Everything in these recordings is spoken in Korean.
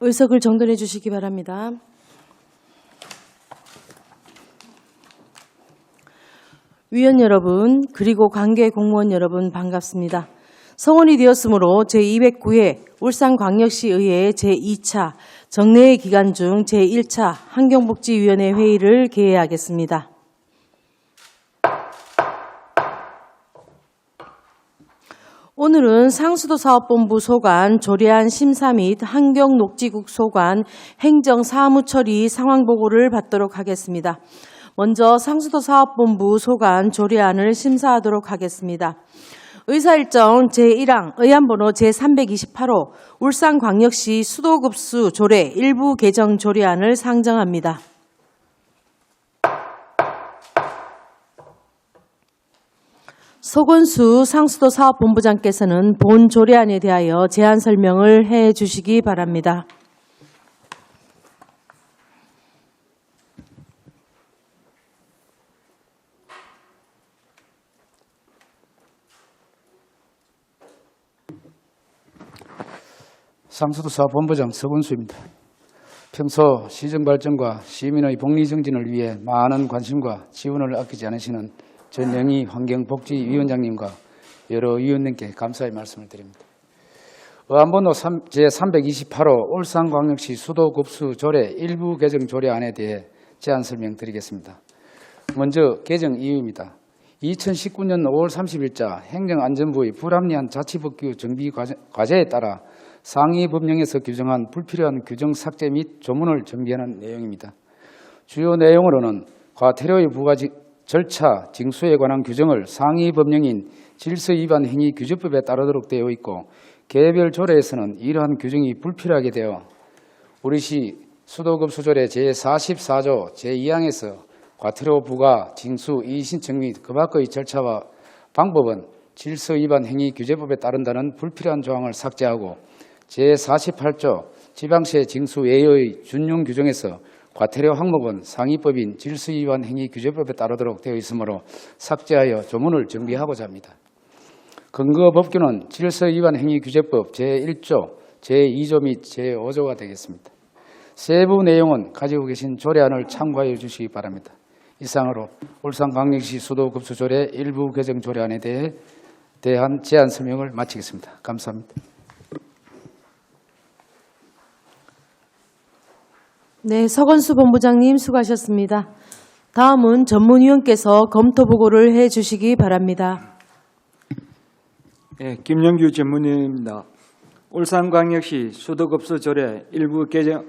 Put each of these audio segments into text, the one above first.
의석을 정돈해 주시기 바랍니다. 위원 여러분, 그리고 관계 공무원 여러분 반갑습니다. 성원이 되었으므로 제209회 울산광역시의회 제2차 정례회 기간 중 제1차 환경복지위원회 회의를 개회하겠습니다. 오늘은 상수도사업본부 소관, 조례안 심사 및 환경녹지국 소관, 행정사무처리 상황보고를 받도록 하겠습니다. 먼저 상수도사업본부 소관 조례안을 심사하도록 하겠습니다. 의사일정 제1항 의안번호 제328호 울산광역시 수도급수 조례 일부 개정 조례안을 상정합니다. 소건수 상수도사업본부장께서는 본 조례안에 대하여 제안 설명을 해 주시기 바랍니다. 상수도사업본부장 서건수입니다. 평소 시정발전과 시민의 복리정진을 위해 많은 관심과 지원을 아끼지 않으시는 전영희 환경복지위원장님과 여러 위원님께 감사의 말씀을 드립니다. 의안번호 제328호 울산광역시 수도급수 조례 일부 개정 조례안에 대해 제안 설명드리겠습니다. 먼저 개정 이유입니다. 2019년 5월 30일자 행정안전부의 불합리한 자치법규 정비 과제에 따라 상위 법령에서 규정한 불필요한 규정 삭제 및 조문을 정비하는 내용입니다. 주요 내용으로는 과태료의 부과 절차, 징수에 관한 규정을 상위 법령인 질서위반 행위규제법에 따르도록 되어 있고 개별 조례에서는 이러한 규정이 불필요하게 되어 우리시 수도급수조례 제44조 제2항에서 과태료 부과, 징수, 이의신청 및 그 밖의 절차와 방법은 질서위반 행위규제법에 따른다는 불필요한 조항을 삭제하고 제48조 지방세 징수 외의 준용 규정에서 과태료 항목은 상위법인 질서위반 행위규제법에 따르도록 되어 있으므로 삭제하여 조문을 정비하고자 합니다. 근거 법규는 질서위반 행위규제법 제1조, 제2조 및 제5조가 되겠습니다. 세부 내용은 가지고 계신 조례안을 참고하여 주시기 바랍니다. 이상으로 울산광역시 수도급수조례 일부 개정 조례안에 대한 제안 설명을 마치겠습니다. 감사합니다. 네, 서건수 본부장님 수고하셨습니다. 다음은 전문위원께서 검토 보고를 해 주시기 바랍니다. 네, 김영규 전문위원입니다. 울산광역시 수도급수 조례 일부 개정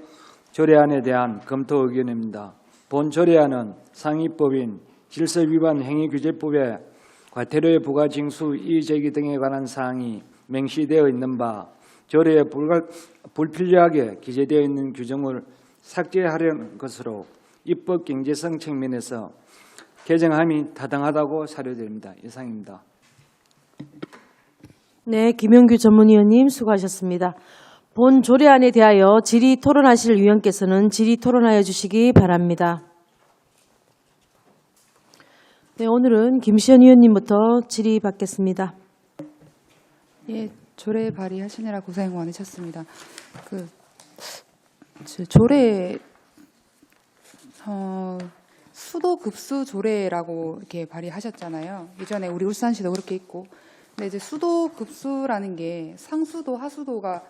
조례안에 대한 검토 의견입니다. 본 조례안은 상위법인 질서위반 행위규제법에 과태료의 부과 징수 이의제기 등에 관한 사항이 명시되어 있는 바 조례에 불필요하게 기재되어 있는 규정을 삭제하려는 것으로 입법 경제성 측면에서 개정함이 타당하다고 사료드립니다. 이상입니다. 네, 김영규 전문위원님 수고하셨습니다. 본 조례안에 대하여 질의 토론하실 위원께서는 질의 토론하여 주시기 바랍니다. 네, 오늘은 김시현 위원님부터 질의 받겠습니다. 예, 조례 발의하시느라 고생 많으셨습니다. 조례 수도급수 조례라고 이렇게 발의하셨잖아요. 이전에 우리 울산시도 그렇게 있고, 근데 이제 수도급수라는 게 상수도, 하수도가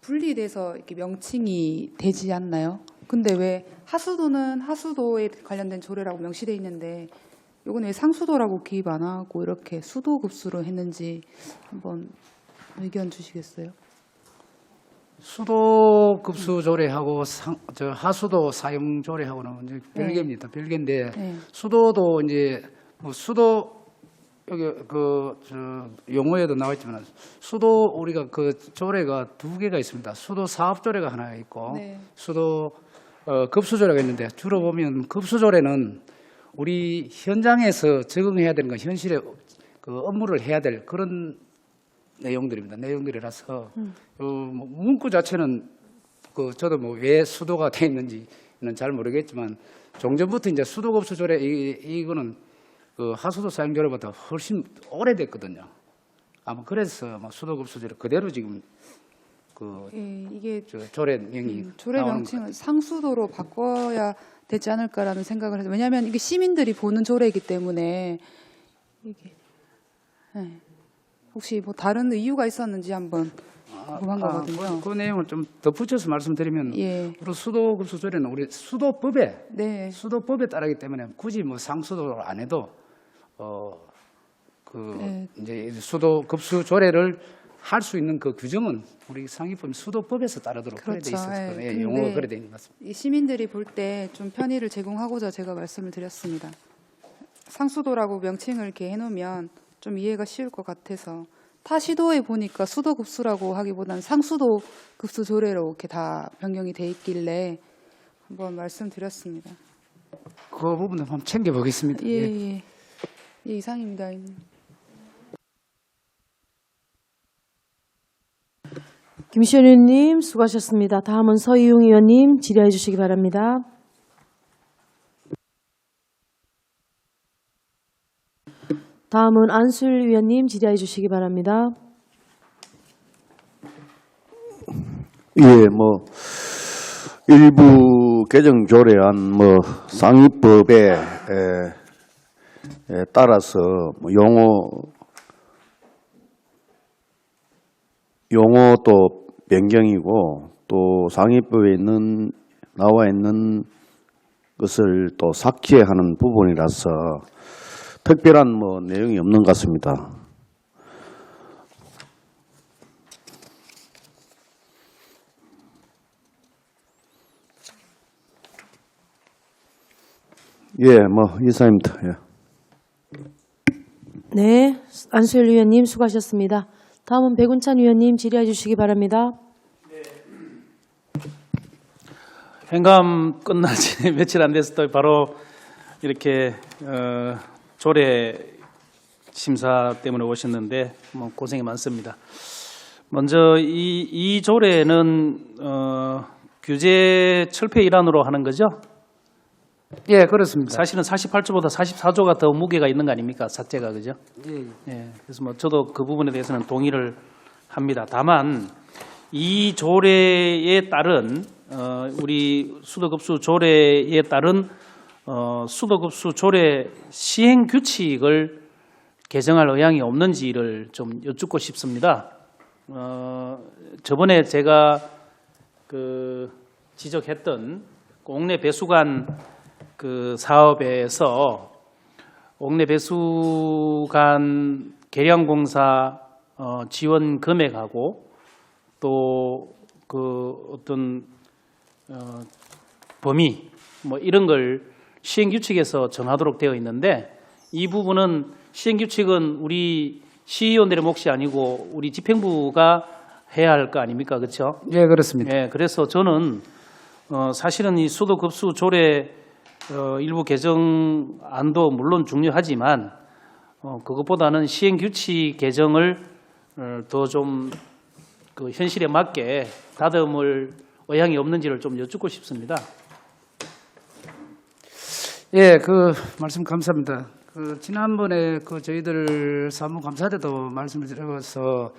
분리돼서 이렇게 명칭이 되지 않나요? 근데 왜 하수도는 하수도에 관련된 조례라고 명시돼 있는데, 요건 왜 상수도라고 기입 안 하고 이렇게 수도급수로 했는지 한번 의견 주시겠어요? 수도급수 조례하고 하수도 사용 조례하고는 이제 별개입니다. 별개인데 수도도 이제 뭐 수도 여기 용어에도 나와 있지만 수도 우리가 그 조례가 두 개가 있습니다. 수도 사업 조례가 하나 있고 수도 급수 조례가 있는데 주로 보면 급수 조례는 우리 현장에서 적응해야 되는 건 현실에 그 업무를 해야 될 그런 내용들입니다. 내용들이라서 문구 자체는 저도 뭐 왜 수도가 돼 있는지는 잘 모르겠지만 종전부터 이제 수도급수 조례 이거는 그 하수도 사용 조례보다 훨씬 오래됐거든요. 아마 그래서 수도급수 조례 그대로 지금 그 이게 조례명이 조례 나오는 명칭을 상수도로 바꿔야 되지 않을까라는 생각을 해서 왜냐하면 이게 시민들이 보는 조례이기 때문에 이게 혹시 뭐 다른 이유가 있었는지 한번 궁금한 거거든요. 그 내용을 좀 덧붙여서 말씀드리면 예, 우리 수도급수 조례는 우리 수도법에 네, 따르기 때문에 굳이 뭐 상수도를 안 해도 네. 이제 수도급수 조례를 할 수 있는 그 규정은 우리 상위법 수도법에서 따르도록 그래 돼 그렇죠. 있었거든요. 예, 예, 근데 용어가 그래 돼 있는 것 같습니다. 이 시민들이 볼 때 좀 편의를 제공하고자 제가 말씀을 드렸습니다. 상수도라고 명칭을 이렇게 해놓으면 좀 이해가 쉬울 것 같아서 타 시도에 보니까 수도급수라고 하기보다는 상수도 급수 조례로 이렇게 다 변경이 돼 있길래 한번 말씀드렸습니다. 그 부분도 한번 챙겨보겠습니다. 예, 예. 예. 예, 이상입니다. 김시현 의원님 수고하셨습니다. 다음은 서희용 의원님 질의해 주시기 바랍니다. 다음은 안술 의원님 질의해 주시기 바랍니다. 예, 뭐 일부 개정 조례안 뭐 상위법에 따라서 뭐 용어도 변경이고 또 상위법에 나와 있는 것을 또 삭제하는 부분이라서 특별한 뭐 내용이 없는 것 같습니다. 예, 뭐 이상입니다. 예. 네, 안수열 의원님 수고하셨습니다. 다음은 백운찬 의원님 질의해 주시기 바랍니다. 행감 끝난 지 며칠 안 돼서 또 바로 이렇게 조례 심사 때문에 오셨는데 뭐 고생이 많습니다. 먼저 이 조례는 규제 철폐 일환으로 하는 거죠? 예, 그렇습니다. 사실은 48조보다 44조가 더 무게가 있는 거 아닙니까? 삭제가 그죠? 예. 그래서 뭐 저도 그 부분에 대해서는 동의를 합니다. 다만 이 조례에 따른 우리 수도급수 조례에 따른 수도급수 조례 시행 규칙을 개정할 의향이 없는지를 좀 여쭙고 싶습니다. 저번에 제가 그 지적했던 옥내 배수관 그 사업에서 옥내 배수관 개량공사 지원 금액하고 또 그 어떤 범위 뭐 이런 걸 시행 규칙에서 정하도록 되어 있는데 이 부분은 시행 규칙은 우리 시의원들의 몫이 아니고 우리 집행부가 해야 할 거 아닙니까, 그렇죠? 예, 그렇습니다. 예, 그래서 저는 사실은 이 수도급수 조례 일부 개정안도 물론 중요하지만 그것보다는 시행 규칙 개정을 더 좀 그 현실에 맞게 다듬을 의향이 없는지를 좀 여쭙고 싶습니다. 예, 그 말씀 감사합니다. 그 지난번에 그 저희들 사무감사 때도 말씀을 드려서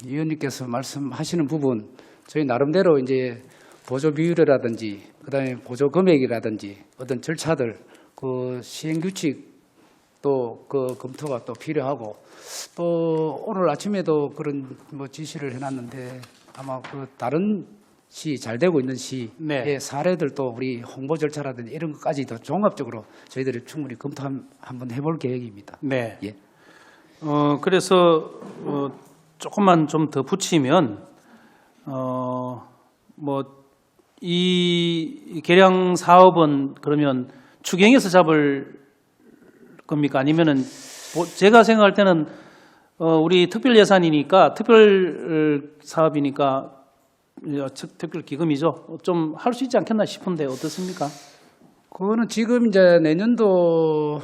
위원님께서 말씀하시는 부분 저희 나름대로 이제 보조 비율이라든지 그다음에 보조 금액이라든지 어떤 절차들 그 시행 규칙 또 그 검토가 또 필요하고 또 오늘 아침에도 그런 뭐 지시를 해놨는데 아마 그 다른 시 잘 되고 있는 시의 네. 사례들도 우리 홍보 절차라든지 이런 것까지도 종합적으로 저희들이 충분히 검토 한번 해볼 계획입니다. 네. 예. 그래서 조금만 좀 더 붙이면 뭐 이 개량 사업은 그러면 추경에서 잡을 겁니까? 아니면은 제가 생각할 때는 우리 특별 예산이니까 특별 사업이니까 특별 기금이죠. 좀 할 수 있지 않겠나 싶은데 어떻습니까? 그거는 지금 이제 내년도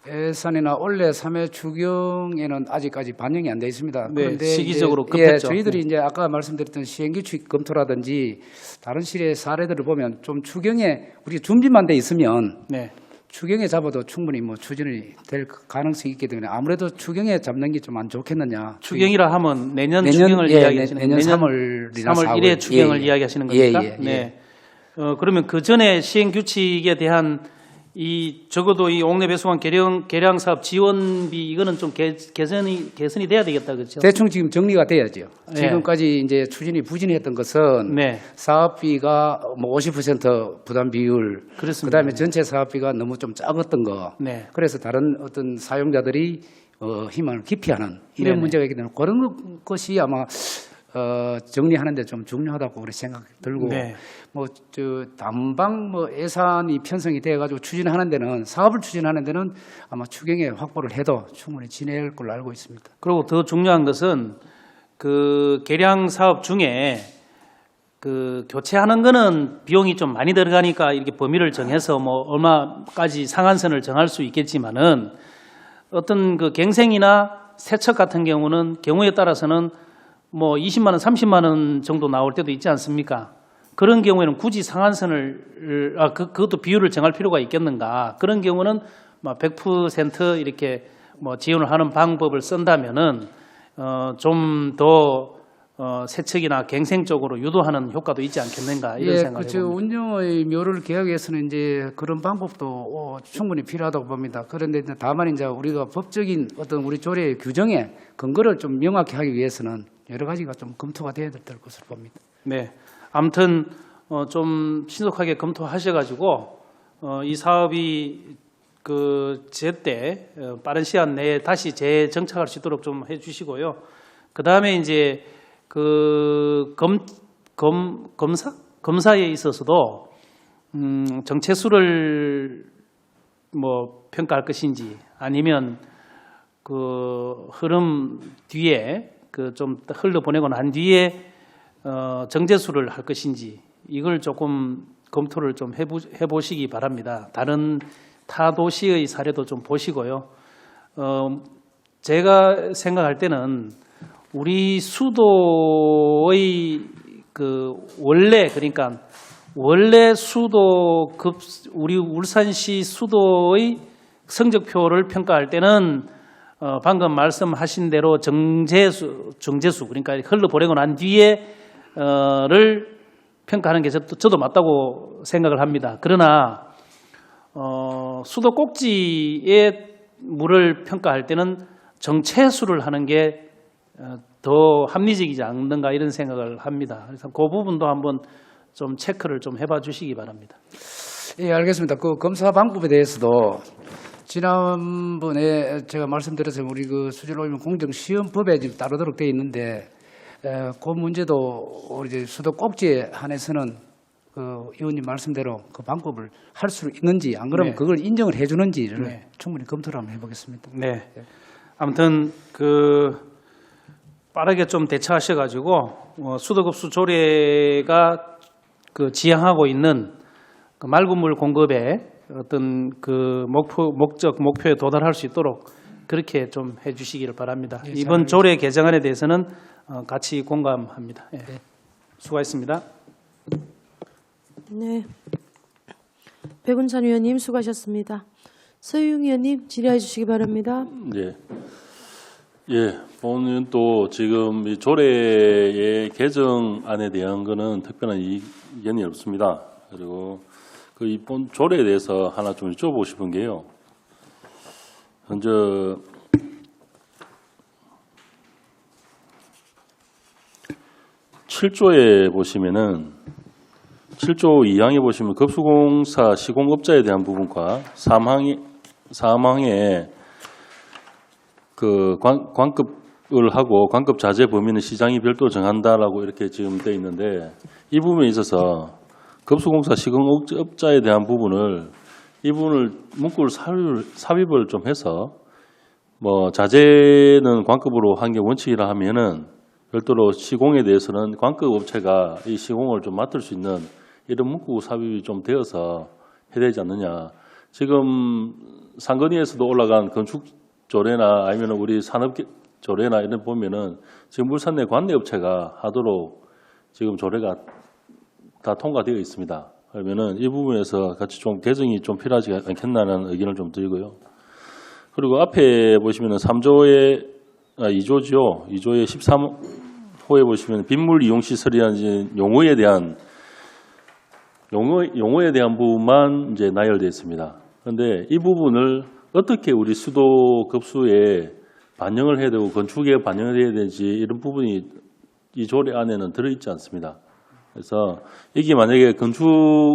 예산이나 올해 3회 추경에는 아직까지 반영이 안 돼 있습니다. 네, 그런데 시기적으로 이제, 급했죠. 저희들이 이제 아까 말씀드렸던 시행규칙 검토라든지 다른 시의 사례들을 보면 좀 추경에 우리 준비만 돼 있으면 네. 추경에 잡아도 충분히 뭐 추진이 될 가능성이 있기 때문에 아무래도 추경에 잡는 게 좀 안 좋겠느냐. 추경이라 하면 내년 내년, 추경을 예, 이야기하시는 내년 거예요? 3월이나 3월 1회 추경을 이야기하시는 겁니까? 예, 예, 예. 네. 그러면 그 전에 시행 규칙에 대한 적어도 이 옥내 배수관 개량 사업 지원비 이거는 좀 개선이 돼야 되겠다, 그렇죠? 대충 지금 정리가 돼야죠. 네. 지금까지 이제 추진이 부진했던 것은 네. 사업비가 뭐 50% 부담 비율, 그렇습니다. 그다음에 전체 사업비가 너무 좀 작았던 거. 네. 그래서 다른 어떤 사용자들이 희망을 기피하는 이런 네네. 문제가 있기 때문에 그런 것이 아마 정리하는데 좀 중요하다고 그렇게 생각이 들고 네. 뭐 저 단방 뭐 예산이 편성이 돼가지고 추진하는 데는 사업을 추진하는 데는 아마 추경에 확보를 해도 충분히 지낼 걸로 알고 있습니다. 그리고 더 중요한 것은 그 개량 사업 중에 그 교체하는 거는 비용이 좀 많이 들어가니까 이렇게 범위를 정해서 뭐 얼마까지 상한선을 정할 수 있겠지만은 어떤 그 갱생이나 세척 같은 경우에 따라서는 뭐 20만 원, 30만 원 정도 나올 때도 있지 않습니까? 그런 경우에는 굳이 상한선을 그것도 비율을 정할 필요가 있겠는가? 그런 경우는 막 100% 이렇게 뭐 지원을 하는 방법을 쓴다면은 좀 더 세척이나 갱생 쪽으로 유도하는 효과도 있지 않겠는가 이런 생각을 그렇죠. 해봅니다. 운영의 묘를 개혁 위해서는 이제 그런 방법도 충분히 필요하다고 봅니다. 그런데 이제 다만 이제 우리가 법적인 어떤 우리 조례의 규정에 근거를 좀 명확히 하기 위해서는 여러 가지가 좀 검토가 돼야 될 것으로 봅니다. 네, 아무튼 좀 신속하게 검토하셔가지고 이 사업이 그 제때 빠른 시간 내에 다시 재정착할 수 있도록 좀 해주시고요. 그 다음에 이제 그 검사에 있어서도 정체수를 뭐 평가할 것인지 아니면 그 흐름 뒤에 그 좀 흘러보내고 난 뒤에 정제수를 할 것인지 이걸 조금 검토를 좀 해보시기 바랍니다. 다른 타 도시의 사례도 좀 보시고요. 제가 생각할 때는 우리 수도의 그 원래 수도급 우리 울산시 수도의 성적표를 평가할 때는 방금 말씀하신 대로 정제수 그러니까 흘러보내고 난 뒤에를 평가하는 게 저도 맞다고 생각을 합니다. 그러나 수도 꼭지의 물을 평가할 때는 정체수를 하는 게 더 합리적이지 않는가 이런 생각을 합니다. 그래서 그 부분도 한번 좀 체크를 좀 해봐 주시기 바랍니다. 예, 알겠습니다. 그 검사 방법에 대해서도 지난번에 제가 말씀드렸지만 우리 그 수질오염 공정시험법에 지금 따르도록 되어 있는데 그 문제도 우리 이제 수도 꼭지에 한해서는 그 의원님 말씀대로 그 방법을 할 수 있는지 안 그러면 네. 그걸 인정을 해주는지를 네. 충분히 검토를 한번 해보겠습니다. 네. 아무튼 그 빠르게 좀 대처하셔가지고 수도급수 조례가 그 지향하고 있는 그 맑은 물 공급에 어떤 그 목표에 도달할 수 있도록 그렇게 좀 해주시기를 바랍니다. 네, 이번 조례 개정안에 대해서는 같이 공감합니다. 예. 수고하셨습니다. 네. 백운찬 의원님 수고하셨습니다. 서유영 의원님 질의해 주시기 바랍니다. 예, 본은 또 지금 이 조례의 개정안에 대한 거는 특별한 이견이 없습니다. 그리고 그 이번 조례에 대해서 하나 좀 여쭤보고 싶은 게요. 먼저 7조에 보시면은 7조 2항에 보시면 급수공사 시공업자에 대한 부분과 3항에 그 관급을 하고 관급 자재 범위는 시장이 별도로 정한다라고 이렇게 지금 되어 있는데 이 부분에 있어서 급수공사 시공업자에 대한 부분을 이 부분을 문구를 삽입을 좀 해서 뭐 자재는 관급으로 한 게 원칙이라 하면은 별도로 시공에 대해서는 관급 업체가 이 시공을 좀 맡을 수 있는 이런 문구 삽입이 좀 되어서 해야 되지 않느냐. 지금 상건위에서도 올라간 건축 조례나 아니면 우리 산업 조례나 이런 보면은 지금 물산 내 관내 업체가 하도록 지금 조례가 다 통과되어 있습니다. 그러면은 이 부분에서 같이 좀 개정이 좀 필요하지 않겠나라는 의견을 좀 드리고요. 그리고 앞에 보시면은 2조지요. 2조의 13호에 보시면 빗물 이용 시설이라는 용어에 대한 부분만 이제 나열되어 있습니다. 그런데 이 부분을 어떻게 우리 수도 급수에 반영을 해야 되고 건축에 반영을 해야 되는지 이런 부분이 이 조례 안에는 들어있지 않습니다. 그래서 이게 만약에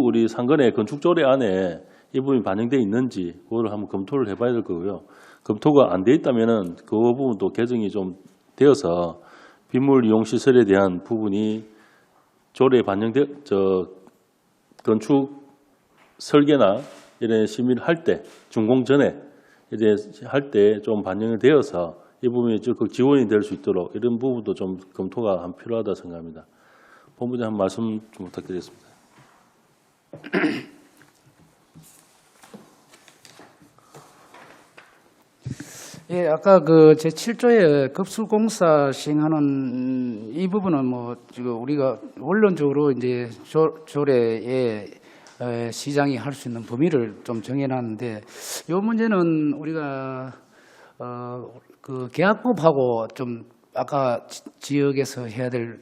우리 상권의 건축 조례 안에 이 부분이 반영되어 있는지 그거를 한번 검토를 해봐야 될 거고요. 검토가 안 돼 있다면은 그 부분도 개정이 좀 되어서 빗물 이용 시설에 대한 부분이 조례에 건축 설계나 이런 심의를 할 때, 준공 전에 이제 할 때 좀 반영이 되어서 이 부분이 적극 지원이 될 수 있도록 이런 부분도 좀 검토가 필요하다 생각합니다. 본부장 한 말씀 좀 부탁드리겠습니다. 예, 아까 그 제7조의 급수공사 시행하는 이 부분은 뭐 지금 우리가 원론적으로 이제 조례에 시장이 할 수 있는 범위를 좀 정해놨는데 이 문제는 우리가 그 계약법하고 좀 아까 지역에서 해야 될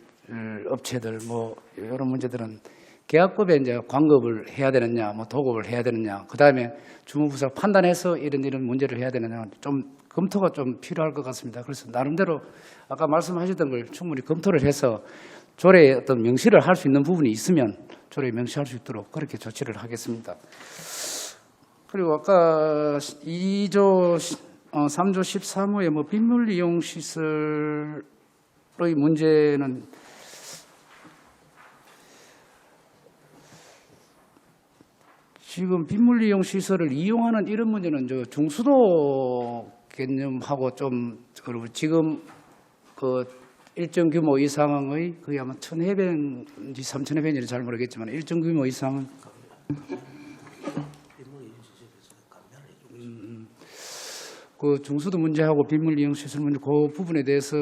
업체들 뭐 이런 문제들은 계약법에 이제 광급을 해야 되느냐, 뭐 도급을 해야 되느냐, 그 다음에 주무부서 판단해서 이런 문제를 해야 되느냐 좀 검토가 좀 필요할 것 같습니다. 그래서 나름대로 아까 말씀하셨던 걸 충분히 검토를 해서 조례에 어떤 명시를 할 수 있는 부분이 있으면 조례에 명시할 수 있도록 그렇게 조치를 하겠습니다. 그리고 아까 2조 3조 13호의 뭐 빗물 이용 시설의 문제는 지금 빗물 이용 시설을 이용하는 이런 문제는 저 중수도 개념하고 좀 그리고 지금 그 일정 규모 이상의 거의 아마 1,000해변인지 3,000해변인지 잘 모르겠지만 일정 규모 이상은 그 중수도 문제하고 빗물 이용 시설 문제 그 부분에 대해서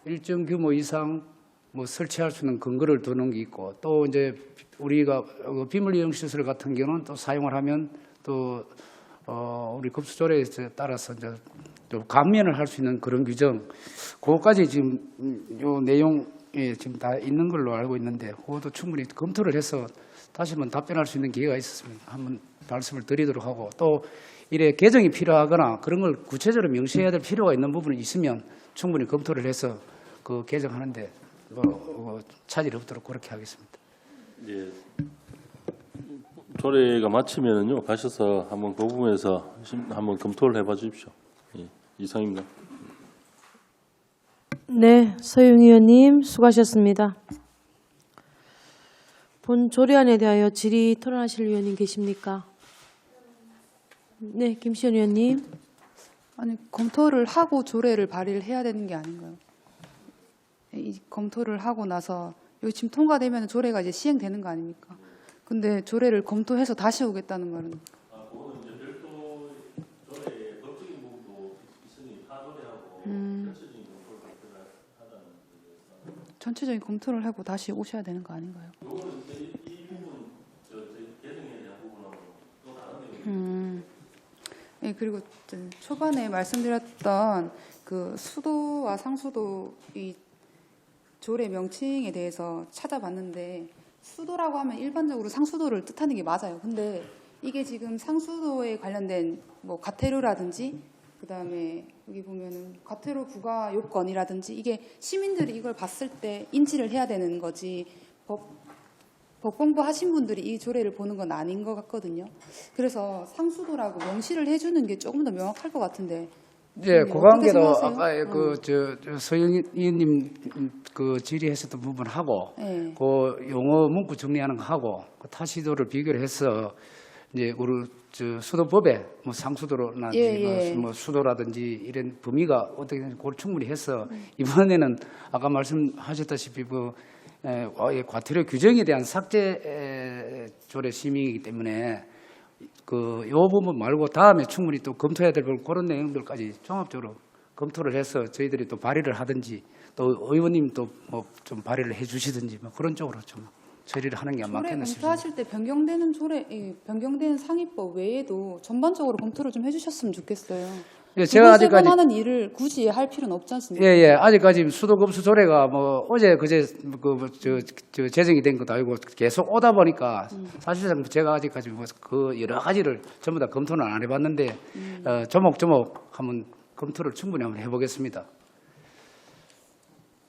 일정 규모 이상 뭐 설치할 수 있는 근거를 두는 게 있고 또 이제 우리가 빗물 이용 시설 같은 경우는 또 사용을 하면 또 우리 급수조례에 따라서 이제 좀 감면을 할 수 있는 그런 규정 그거까지 지금 요 내용에 지금 다 있는 걸로 알고 있는데 그것도 충분히 검토를 해서 다시 한번 답변할 수 있는 기회가 있었으면 한번 말씀을 드리도록 하고 또 이래 개정이 필요하거나 그런 걸 구체적으로 명시해야 될 필요가 있는 부분이 있으면 충분히 검토를 해서 그 개정하는데 차질이 없도록 그렇게 하겠습니다. 예. 조례가 마치면은요 가셔서 한번 그 부분에서 한번 검토를 해봐 주십시오. 예. 이상입니다. 네, 서영 의원님 수고하셨습니다. 본 조례안에 대하여 질의 토론하실 의원님 계십니까? 네, 김시현 의원님. 아니 검토를 하고 조례를 발의를 해야 되는 게 아닌가요? 이 검토를 하고 나서 여기 지금 통과되면 조례가 이제 시행되는 거 아닙니까? 근데 조례를 검토해서 다시 오겠다는 말은 전체적인 검토를 하고 다시 오셔야 되는 거 아닌가요? 네, 그리고 초반에 말씀드렸던 그 수도와 상수도 이 조례 명칭에 대해서 찾아봤는데 수도라고 하면 일반적으로 상수도를 뜻하는 게 맞아요. 근데 이게 지금 상수도에 관련된 뭐 과태료라든지 그다음에 여기 보면은 과태료 부과 요건이라든지 이게 시민들이 이걸 봤을 때 인지를 해야 되는 거지 법 공부하신 분들이 이 조례를 보는 건 아닌 것 같거든요. 그래서 상수도라고 명시를 해주는 게 조금 더 명확할 것 같은데. 예, 그 관계도 아까 저 서영 의원님 그 질의하셨던 부분하고 네. 그 용어 문구 정리하는 거 하고 그 타시도를 비교를 해서 이제 우리 저 수도법에 뭐 상수도라든지 예. 뭐 수도라든지 이런 범위가 어떻게 되는지 그걸 충분히 해서 이번에는 아까 말씀하셨다시피 그 과태료 규정에 대한 삭제 조례 심의이기 때문에 그 요 부분 말고 다음에 충분히 또 검토해야 될 그런 내용들까지 종합적으로 검토를 해서 저희들이 또 발의를 하든지 또 의원님 또 뭐 좀 발의를 해주시든지 뭐 그런 쪽으로 좀 처리를 하는 게 안 조례 맞겠나 싶습니다. 검토하실 때 변경되는 상위법 외에도 전반적으로 검토를 좀 해주셨으면 좋겠어요. 예, 제가 아직까지 하는 일을 굳이 할 필요는 없지 않습니까? 예, 아직까지 수도급수 조례가 뭐 어제 그제 저 제정이 된 것도 아니고 계속 오다 보니까 사실상 제가 아직까지 뭐 그 여러 가지를 전부 다 검토는 안 해봤는데 조목조목 한번 검토를 충분히 한번 해보겠습니다.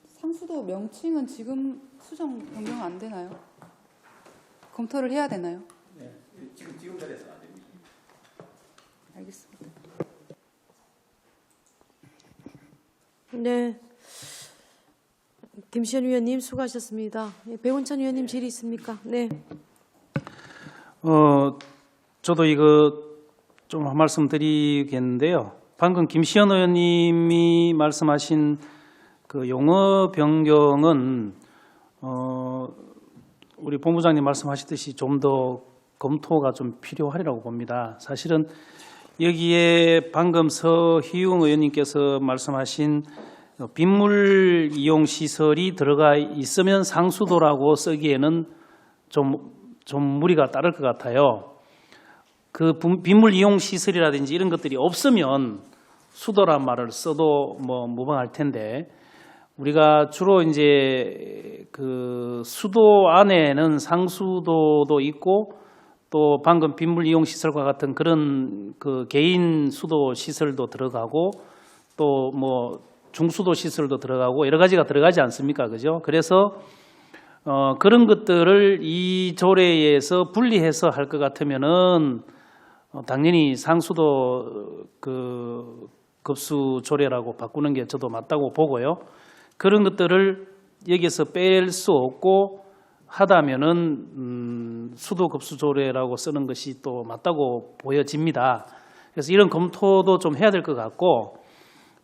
상수도 명칭은 지금 수정 변경 안 되나요? 검토를 해야 되나요? 네, 지금 자리에서는 안 됩니다. 알겠습니다. 네. 김시현 위원님 수고하셨습니다. 예, 배훈찬 위원님 질의 있습니까? 네. 저도 이거 좀 한 말씀 드리겠는데요. 방금 김시현 의원님이 말씀하신 그 용어 변경은 우리 본부장님 말씀하셨듯이 좀 더 검토가 좀 필요하리라고 봅니다. 사실은 여기에 방금 서희웅 의원님께서 말씀하신 빗물 이용 시설이 들어가 있으면 상수도라고 쓰기에는 좀 무리가 따를 것 같아요. 그 빗물 이용 시설이라든지 이런 것들이 없으면 수도란 말을 써도 뭐 무방할 텐데, 우리가 주로 이제 그 수도 안에는 상수도도 있고 또 방금 빗물 이용 시설과 같은 그런 그 개인 수도 시설도 들어가고 또 뭐 중수도 시설도 들어가고 여러 가지가 들어가지 않습니까? 그죠? 그래서 그런 것들을 이 조례에서 분리해서 할 것 같으면은 당연히 상수도 그 급수 조례라고 바꾸는 게 저도 맞다고 보고요. 그런 것들을 여기서 뺄 수 없고 하다면은 수도 급수 조례라고 쓰는 것이 또 맞다고 보여집니다. 그래서 이런 검토도 좀 해야 될 것 같고,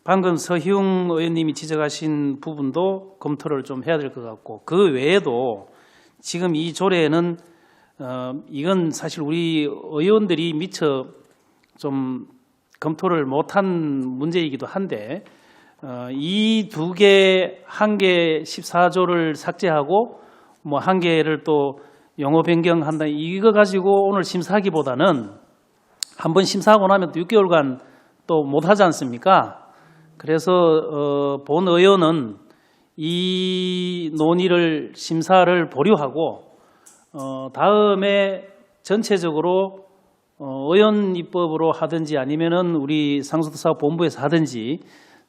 방금 서희웅 의원님이 지적하신 부분도 검토를 좀 해야 될 것 같고, 그 외에도 지금 이 조례는 이건 사실 우리 의원들이 미처 좀 검토를 못한 문제이기도 한데, 이 두 개, 한 개 14조를 삭제하고 뭐 한 개를 또 용어 변경한다, 이거 가지고 오늘 심사하기보다는 한번 심사하고 나면 또 6개월간 또 못하지 않습니까? 그래서 본 의원은 이 논의를 심사를 보류하고 다음에 전체적으로 의원 입법으로 하든지 아니면은 우리 상수도사 본부에서 하든지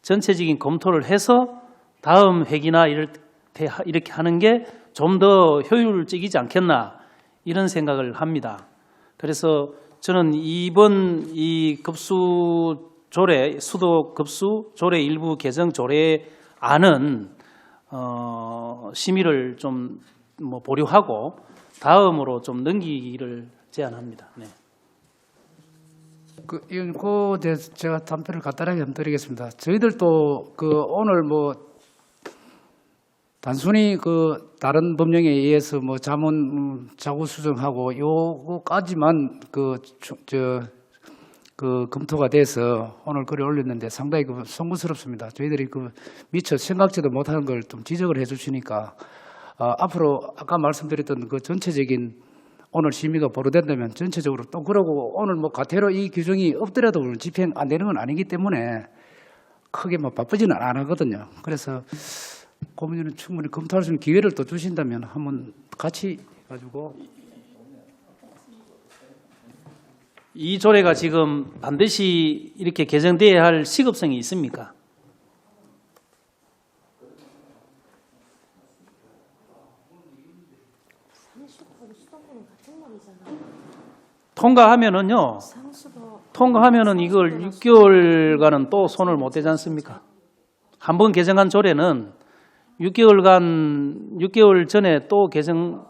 전체적인 검토를 해서 다음 회기나 이렇게 하는 게 좀 더 효율적이지 않겠나, 이런 생각을 합니다. 그래서 저는 이번 이 급수 조례, 수도 급수 조례 일부 개정 조례안은 심의를 좀 뭐 보류하고 다음으로 좀 넘기기를 제안합니다. 네. 이거 대해서 제가 답변을 간단하게 좀 드리겠습니다. 저희들도 오늘 뭐 단순히 다른 법령에 의해서 뭐 자문 자구 수정하고 요거까지만 검토가 돼서 오늘 글을 올렸는데 상당히 송구스럽습니다. 저희들이 미처 생각지도 못하는 걸 좀 지적을 해주시니까 앞으로 아까 말씀드렸던 전체적인 오늘 심의가 보류된다면 전체적으로 또 그러고 오늘 뭐 과태료 이 규정이 없더라도 집행 안 되는 건 아니기 때문에 크게 뭐 바쁘지는 안 하거든요. 그래서 그 문제는 충분히 검토할 수 있는 기회를 또 주신다면 한번 같이 가지고. 이 조례가 지금 반드시 이렇게 개정돼야 할 시급성이 있습니까? 통과하면은 이걸 6개월간은 또 손을 못 대지 않습니까? 한 번 개정한 조례는 6개월 전에 또 개정,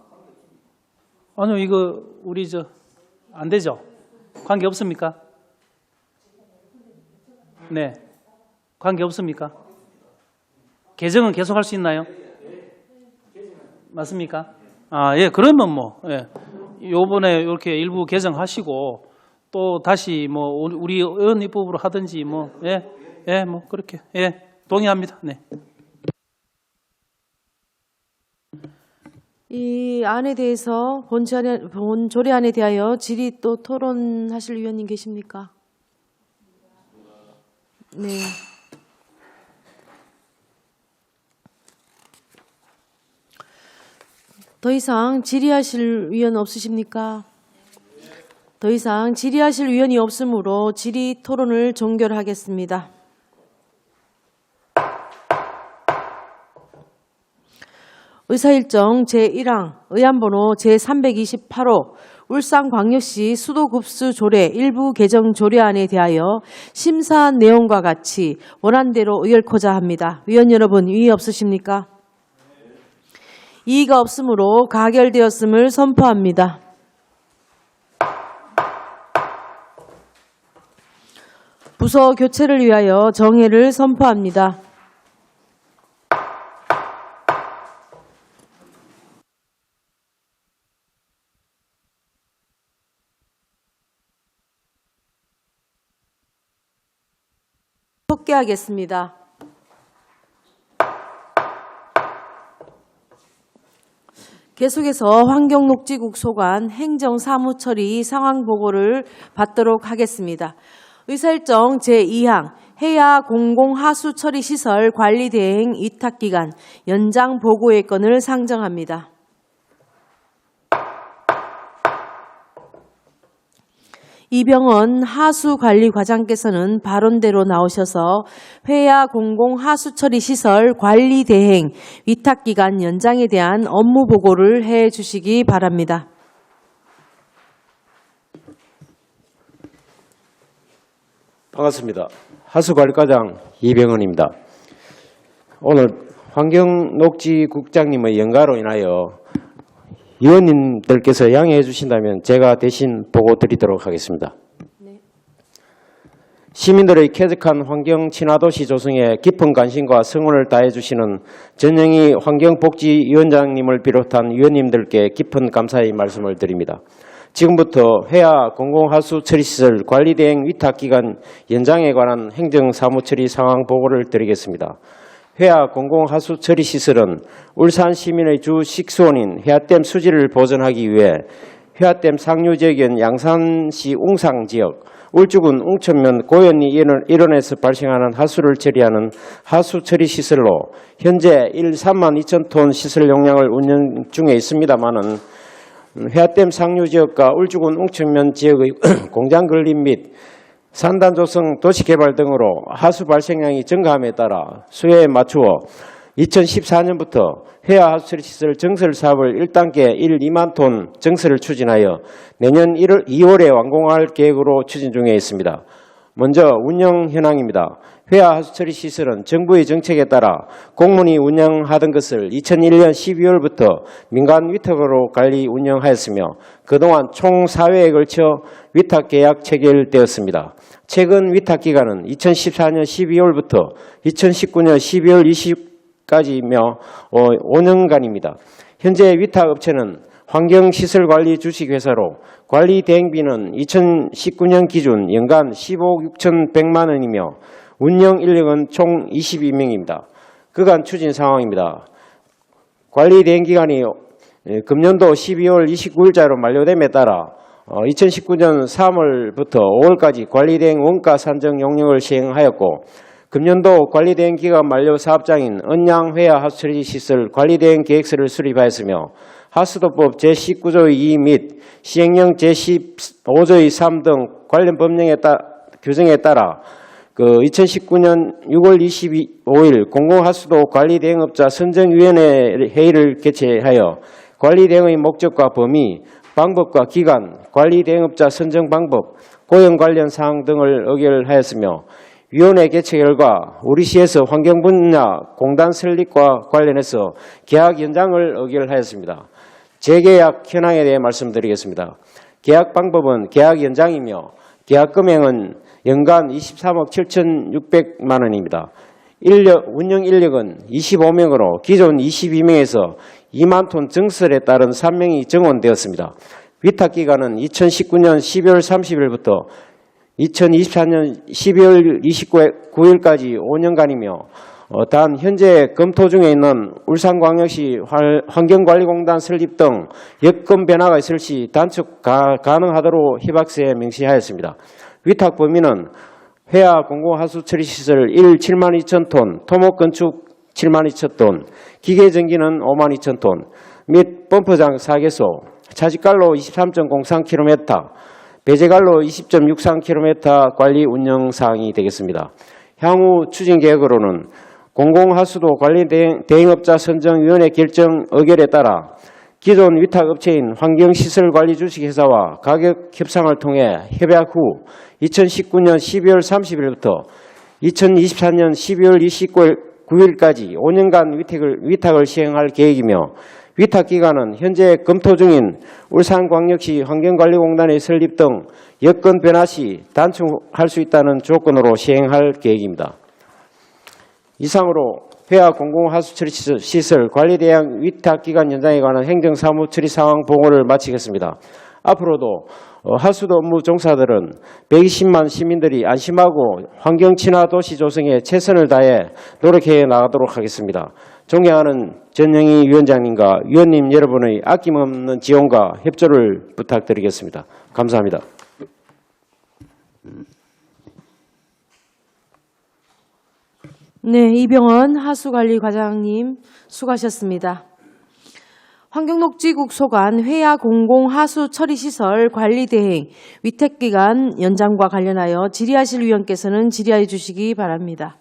아니요, 이거 우리 안 되죠? 관계 없습니까? 네. 관계 없습니까? 개정은 계속 할 수 있나요? 맞습니까? 예, 그러면 예. 요번에 이렇게 일부 개정하시고 또 다시 뭐 우리 의원 입법으로 하든지 그렇게. 예, 동의합니다. 네. 이 안에 대해서 본 조례안에 대하여 질의 또 토론하실 위원님 계십니까? 네. 더 이상 질의하실 위원 없으십니까? 더 이상 질의하실 위원이 없으므로 질의 토론을 종결하겠습니다. 의사일정 제1항 의안번호 제328호 울산광역시 수도급수 조례 일부 개정 조례안에 대하여 심사한 내용과 같이 원안대로 의결코자 합니다. 위원 여러분, 이의 없으십니까? 이의가 없으므로 가결되었음을 선포합니다. 부서 교체를 위하여 정회를 선포합니다. 속개하겠습니다. 계속해서 환경녹지국 소관 행정사무처리 상황보고를 받도록 하겠습니다. 의사일정 제2항 해야 공공하수처리시설 관리대행 위탁기간 연장 보고의 건을 상정합니다. 이병헌 하수관리과장께서는 발언대로 나오셔서 회야 공공하수처리시설 관리대행 위탁기간 연장에 대한 업무 보고를 해 주시기 바랍니다. 반갑습니다. 하수관리과장 이병헌입니다. 오늘 환경녹지국장님의 연가로 인하여 위원님들께서 양해해 주신다면 제가 대신 보고 드리도록 하겠습니다. 네. 시민들의 쾌적한 환경 친화도시 조성에 깊은 관심과 성원을 다해 주시는 전영희 환경복지위원장님을 비롯한 위원님들께 깊은 감사의 말씀을 드립니다. 지금부터 회야 공공하수처리시설 관리대행 위탁기간 연장에 관한 행정사무처리 상황 보고를 드리겠습니다. 회야 공공하수처리시설은 울산 시민의 주 식수원인 회화댐 수질을 보존하기 위해 회화댐 상류지역인 양산시 웅상지역, 울주군 웅천면 고연리 일원에서 발생하는 하수를 처리하는 하수처리시설로 현재 3만 2천 톤 시설 용량을 운영 중에 있습니다마는 회화댐 상류지역과 울주군 웅천면 지역의 공장 건립 및 산단 조성 도시개발 등으로 하수 발생량이 증가함에 따라 수요에 맞추어 2014년부터 회화 하수처리시설 증설 사업을 1단계 2만 톤 증설을 추진하여 내년 2월에 완공할 계획으로 추진 중에 있습니다. 먼저 운영 현황입니다. 회화 하수처리시설은 정부의 정책에 따라 공무원이 운영하던 것을 2001년 12월부터 민간 위탁으로 관리 운영하였으며 그동안 총 4회에 걸쳐 위탁 계약 체결되었습니다. 최근 위탁 기간은 2014년 12월부터 2019년 12월 20일까지며 5년간입니다. 현재 위탁 업체는 환경시설관리 주식회사로 관리 대행비는 2019년 기준 연간 15억 6,100만 원이며 운영 인력은 총 22명입니다. 그간 추진 상황입니다. 관리 대행 기간이 금년도 12월 29일자로 만료됨에 따라 2019년 3월부터 5월까지 관리 대행 원가 산정 용역을 시행하였고 금년도 관리 대행 기간 만료 사업장인 언양 회화 하수처리 시설 관리 대행 계획서를 수립하였으며 하수도법 제19조의 2 및 시행령 제15조의 3 등 관련 법령에 규정에 따라 2019년 6월 25일 공공하수도 관리대행업자 선정위원회 회의를 개최하여 관리대행의 목적과 범위, 방법과 기간, 관리대행업자 선정 방법, 고용 관련 사항 등을 의결하였으며 위원회 개최 결과 우리 시에서 환경 분야 공단 설립과 관련해서 계약 연장을 의결하였습니다. 재계약 현황에 대해 말씀드리겠습니다. 계약 방법은 계약 연장이며 계약 금액은 연간 23억 7,600만 원입니다. 운영 인력은 25명으로 기존 22명에서 2만 톤 증설에 따른 3명이 증원되었습니다. 위탁 기간은 2019년 12월 30일부터 2024년 12월 29일까지 5년간이며 단 현재 검토 중에 있는 울산광역시 환경관리공단 설립 등 여건 변화가 있을 시 단축 가능하도록 희박세에 명시하였습니다. 위탁 범위는 회화 공공하수처리시설 7만 2천 톤, 토목건축 7만 2천 톤, 기계전기는 5만 2천 톤, 및 범퍼장 4개소, 차직갈로 23.03km, 배제갈로 20.63km 관리 운영 사항이 되겠습니다. 향후 추진 계획으로는 공공하수도 관리 대행업자 선정위원회 결정 의결에 따라 기존 위탁업체인 환경시설관리주식회사와 가격 협상을 통해 협약 후 2019년 12월 30일부터 2024년 12월 29일까지 5년간 위탁을 시행할 계획이며 위탁 기간은 현재 검토 중인 울산광역시 환경관리공단의 설립 등 여건 변화 시 단축할 수 있다는 조건으로 시행할 계획입니다. 이상으로 회화 공공하수처리시설 관리대행 위탁기간 연장에 관한 행정사무처리 상황 보고를 마치겠습니다. 앞으로도 하수도 업무 종사들은 120만 시민들이 안심하고 환경친화 도시 조성에 최선을 다해 노력해 나가도록 하겠습니다. 존경하는 전영희 위원장님과 위원님 여러분의 아낌없는 지원과 협조를 부탁드리겠습니다. 감사합니다. 네, 이병헌 하수관리과장님 수고하셨습니다. 환경녹지국 소관 회화 공공하수처리시설 관리대행 위탁기간 연장과 관련하여 질의하실 위원께서는 질의하여 주시기 바랍니다.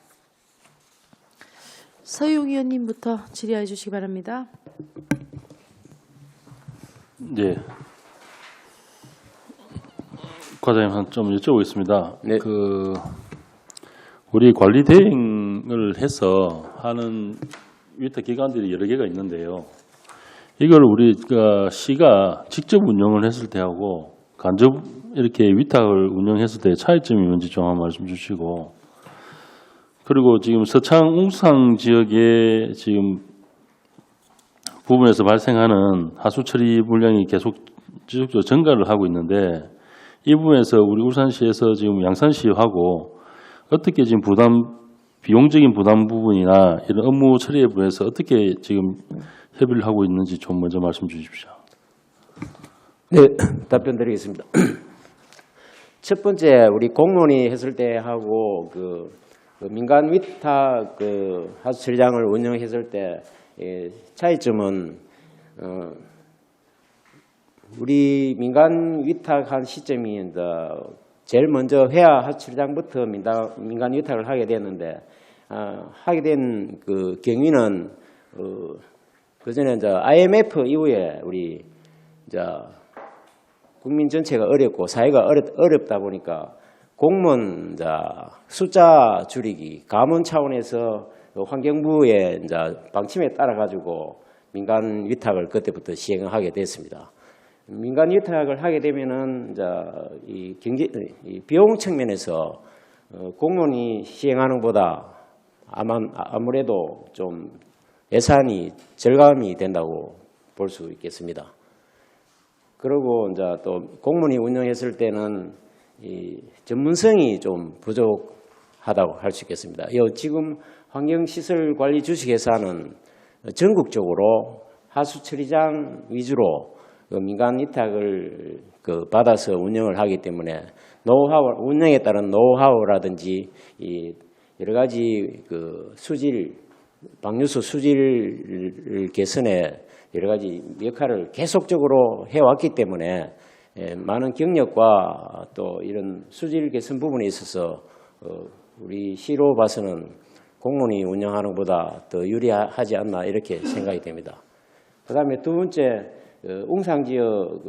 서용 위원님부터 질의하여 주시기 바랍니다. 네. 과장님 좀 여쭤보겠습니다. 네. 우리 관리 대행을 해서 하는 위탁 기관들이 여러 개가 있는데요. 이걸 우리가 시가 직접 운영을 했을 때하고 간접 이렇게 위탁을 운영했을 때 차이점이 뭔지 좀 한번 말씀 주시고, 그리고 지금 서창 웅상 지역의 지금 부분에서 발생하는 하수 처리 물량이 계속 지속적으로 증가를 하고 있는데, 이 부분에서 우리 울산시에서 지금 양산시하고 어떻게 지금 비용적인 부담 부분이나 이런 업무 처리에 부분에서 어떻게 지금 협의를 하고 있는지 좀 먼저 말씀 주십시오. 네, 답변 드리겠습니다. 첫 번째, 우리 공무원이 했을 때 하고 민간 위탁 하수처리장을 운영했을 때 차이점은 우리 민간 위탁한 시점이 이제 제일 먼저 회화 하수처리장부터 민간 위탁을 하게 됐는데, 하게 된 그 경위는 그 전에 이제 IMF 이후에 우리 이제 국민 전체가 어렵고 사회가 어렵다 보니까 공무원 이제 숫자 줄이기, 가문 차원에서 환경부의 이제 방침에 따라 가지고 민간 위탁을 그때부터 시행하게 됐습니다. 민간 위탁을 하게 되면은 이제 이 비용 측면에서 공무원이 시행하는 것보다 아무래도 좀 예산이 절감이 된다고 볼 수 있겠습니다. 그리고 이제 또 공무원이 운영했을 때는 이 전문성이 좀 부족하다고 할 수 있겠습니다. 지금 환경시설관리주식회사는 전국적으로 하수처리장 위주로 민간 위탁을 받아서 운영을 하기 때문에 운영에 따른 노하우라든지 여러 가지 방류수 수질 개선에 여러 가지 역할을 계속적으로 해왔기 때문에 많은 경력과 또 이런 수질 개선 부분에 있어서 우리 시로 봐서는 공무원이 운영하는 것보다 더 유리하지 않나 이렇게 생각이 됩니다. 그다음에 두 번째, 웅상지역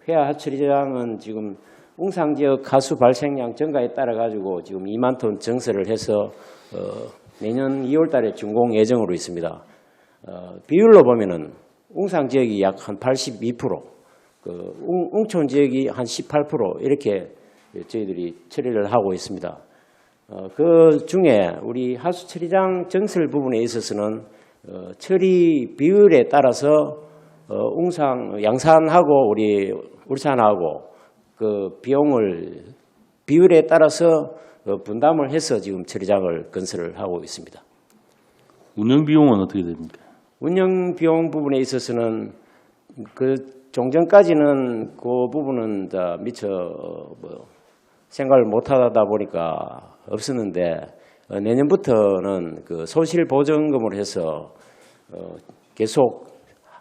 회화 하수처리장은 지금 웅상지역 하수 발생량 증가에 따라 가지고 지금 2만 톤 증설을 해서 내년 2월 달에 준공 예정으로 있습니다. 비율로 보면은 웅상 지역이 약 한 82%, 웅촌 지역이 한 18% 이렇게 저희들이 처리를 하고 있습니다. 그 중에 우리 하수 처리장 증설 부분에 있어서는 처리 비율에 따라서 양산하고 우리 울산하고 그 비용을 비율에 따라서 분담을 해서 지금 처리장을 건설을 하고 있습니다. 운영 비용은 어떻게 됩니까? 운영 비용 부분에 있어서는 그 종전까지는 그 부분은 미처 생각을 못하다 보니까 없었는데 내년부터는 그 손실 보전금을 해서 계속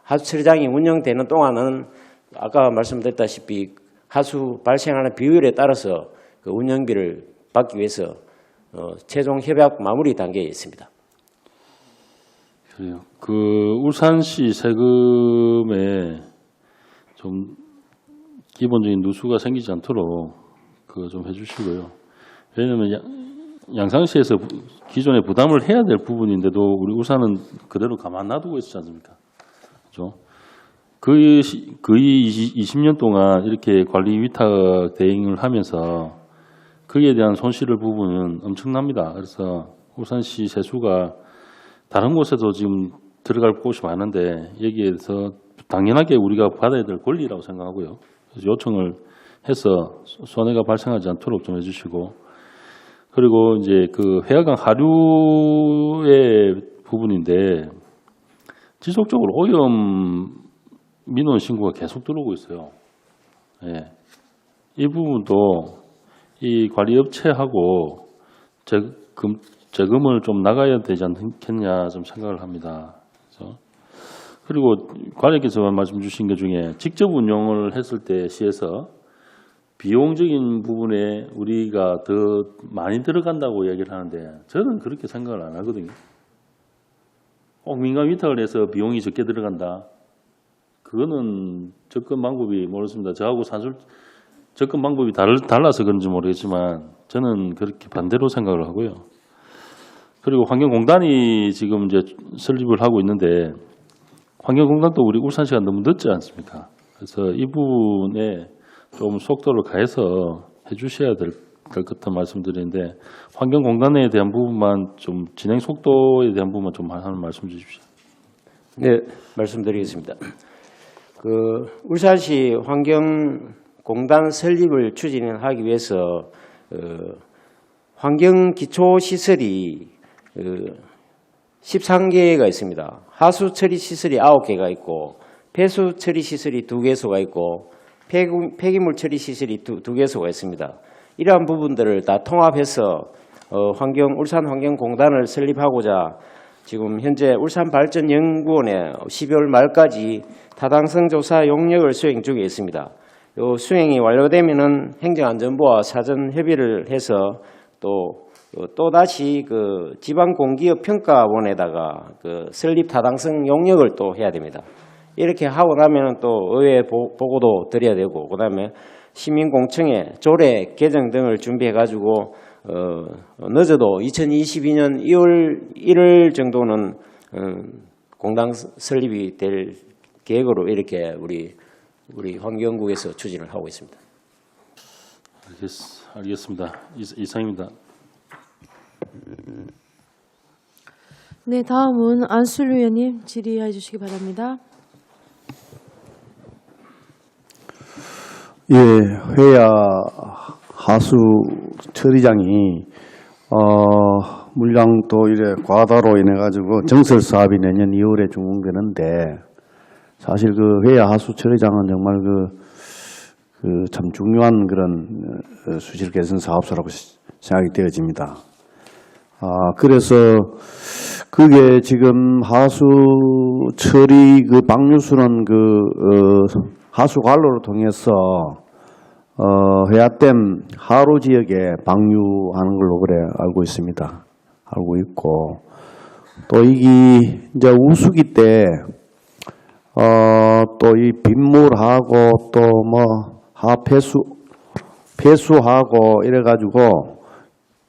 하수 처리장이 운영되는 동안은 아까 말씀드렸다시피 하수 발생하는 비율에 따라서 그 운영비를 받기 위해서 최종 협약 마무리 단계에 있습니다. 그래요. 그 울산시 세금에 좀 기본적인 누수가 생기지 않도록 그거 좀 해주시고요. 왜냐하면 양산시에서 기존에 부담을 해야 될 부분인데도 우리 울산은 그대로 가만 놔두고 있지 않습니까? 그렇죠? 거의 20년 동안 이렇게 관리 위탁 대행을 하면서 거기에 대한 손실을 부분은 엄청납니다. 그래서 울산시 세수가 다른 곳에도 지금 들어갈 곳이 많은데 여기에서 당연하게 우리가 받아야 될 권리라고 생각하고요. 그래서 요청을 해서 손해가 발생하지 않도록 좀 해주시고, 그리고 이제 그 회화강 하류의 부분인데 지속적으로 오염 민원 신고가 계속 들어오고 있어요. 예. 이 부분도 이 관리업체하고 재금을 좀 나가야 되지 않겠냐 좀 생각을 합니다. 그래서 그리고 관리께서 말씀 주신 것 중에 직접 운영을 했을 때 시에서 비용적인 부분에 우리가 더 많이 들어간다고 얘기를 하는데 저는 그렇게 생각을 안 하거든요. 민간 위탁을 해서 비용이 적게 들어간다. 그거는 접근 방법이 모르겠습니다. 저하고 접근 방법이 달라서 그런지 모르겠지만 저는 그렇게 반대로 생각을 하고요. 그리고 환경공단이 지금 이제 설립을 하고 있는데 환경공단도 우리 울산시가 너무 늦지 않습니까? 그래서 이 부분에 좀 속도를 가해서 해주셔야 될 것 같은 말씀드리는데 환경공단에 대한 부분만 좀 진행 속도에 대한 부분만 좀 하는 말씀 주십시오. 네, 말씀드리겠습니다. 그 울산시 환경공단 설립을 추진하기 위해서 환경기초시설이 13개가 있습니다. 하수처리시설이 9개가 있고 폐수처리시설이 2개소가 있고 폐기물 처리시설이 2개소가 있습니다. 이러한 부분들을 다 통합해서 울산 환경공단을 설립하고자 지금 현재 울산발전연구원에 12월 말까지 타당성 조사 용역을 수행 중에 있습니다. 이 수행이 완료되면은 행정안전부와 사전 협의를 해서 또다시 그 지방공기업 평가원에다가 그 설립 타당성 용역을 또 해야 됩니다. 이렇게 하고 나면은 또 의회 보고도 드려야 되고, 그다음에 시민공청회 조례 개정 등을 준비해 가지고 늦어도 2022년 2월 1일 정도는 공단 설립이 될 계획으로 이렇게 우리 환경국에서 추진을 하고 있습니다. 알겠습니다. 이상입니다. 네, 다음은 안슬 의원님 질의해 주시기 바랍니다. 예, 회야 하수 처리장이 물량도 이래 과다로 인해 가지고 정설 사업이 내년 2월에 준공되는데 사실 그 회야 하수 처리장은 정말 그 참 중요한 그런 수질 개선 사업소라고 생각이 되어집니다. 그래서 그게 지금 하수 처리 그 방류수는 하수 관로를 통해서 회화댐 하로 지역에 방류하는 걸로 그래 알고 있습니다. 알고 있고, 또 이게 이제 우수기 때 또 이 빗물하고 또 뭐 폐수하고 이래가지고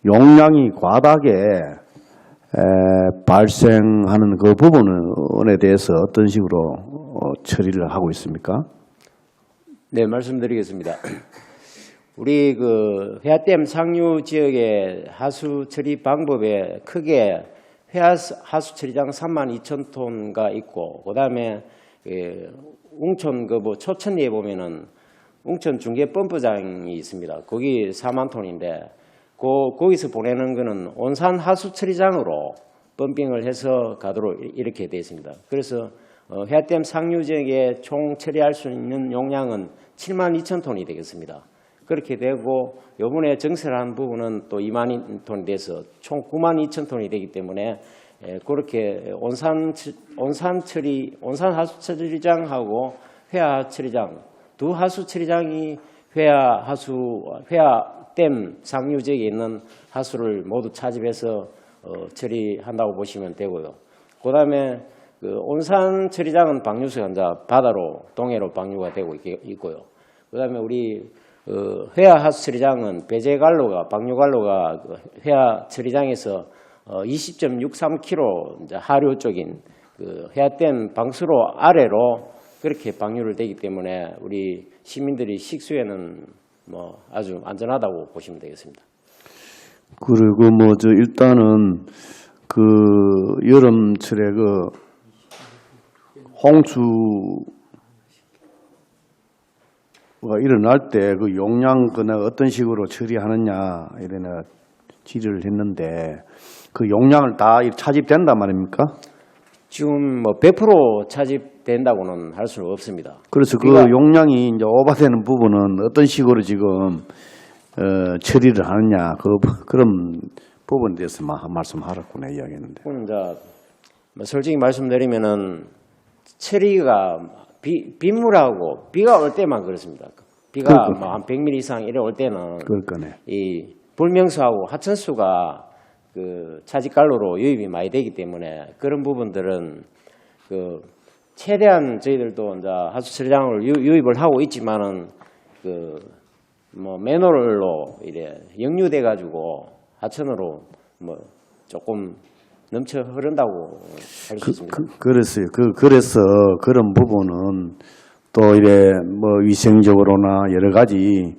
용량이 과다하게 발생하는 그 부분에 대해서 어떤 식으로 처리를 하고 있습니까? 네, 말씀드리겠습니다. 우리 그 회화댐 상류 지역의 하수 처리 방법에 크게 하수 처리장 32,000톤가 있고, 그다음에 웅천 초천리에 보면은 웅천 중계 펌프장이 있습니다. 거기 4만 톤인데 거기서 보내는 거는 온산 하수 처리장으로 펌핑을 해서 가도록 이렇게 되어 있습니다. 그래서 해야댐 상류 지역에 총 처리할 수 있는 용량은 7만 2천 톤이 되겠습니다. 그렇게 되고 요번에 증설한 부분은 또 2만 톤이 돼서 총 9만 2천 톤이 되기 때문에 그렇게 온산 하수 처리장하고 회하 처리장 두 하수 처리장이 회하댐 상류 지역에 있는 하수를 모두 차집해서 처리한다고 보시면 되고요. 그다음에 그 온산 처리장은 방류수가 이제 바다로 동해로 방류가 되고 있고요. 그다음에 우리 회하 하수 처리장은 배제관로가 방류관로가 회하 처리장에서 20.63km 이제 하류 쪽인 그 해야댐 방수로 아래로 그렇게 방류를 되기 때문에 우리 시민들이 식수에는 뭐 아주 안전하다고 보시면 되겠습니다. 그리고 뭐 저 일단은 그 여름철에 그 홍수가 일어날 때 그 용량 그나 어떤 식으로 처리하느냐 이런 질의를 했는데 그 용량을 다 차집된단 말입니까? 지금 뭐 100% 차집된다고는 할 수는 없습니다. 그래서 그 용량이 이제 오버되는 부분은 어떤 식으로 지금 처리를 하느냐 그런 부분에 대해서 말씀하라고 이야기했는데. 그건 이제 솔직히 말씀드리면은 처리가 빗물하고 비가 올 때만 그렇습니다. 비가 뭐 한 100mm 이상 이래 올 때는 그러니까네. 이 불명수하고 하천수가 그 차지갈로로 유입이 많이 되기 때문에 그런 부분들은 그 최대한 저희들도 이제 하수 처리장을 유입을 하고 있지만은 그 뭐 맨홀로 이래 역류돼 가지고 하천으로 뭐 조금 넘쳐 흐른다고 할 수 있습니다. 그랬어요. 그래서 그런 부분은 또 이래 뭐 위생적으로나 여러 가지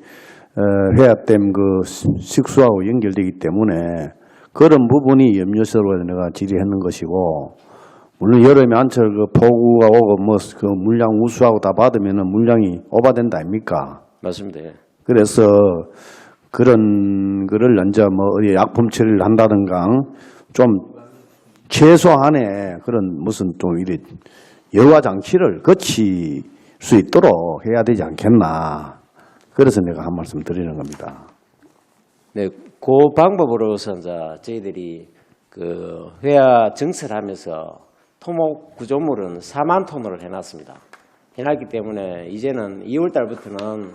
해야댐 그 식수하고 연결되기 때문에 그런 부분이 염려스러워 내가 질의했는 것이고, 물론 여름에 한철 그 폭우가 오고 뭐 그 물량 우수하고 다 받으면은 물량이 오버된다 아닙니까? 맞습니다. 그래서 그런 거를 이제 뭐 어디 약품 처리를 한다든가 좀 최소한의 그런 무슨 좀 이래 여과 장치를 거칠 수 있도록 해야 되지 않겠나. 그래서 내가 한 말씀 드리는 겁니다. 네, 그 방법으로서 이제 저희들이 그 회화 증설하면서 토목 구조물은 4만 톤으로 해놨습니다. 해놨기 때문에 이제는 2월 달부터는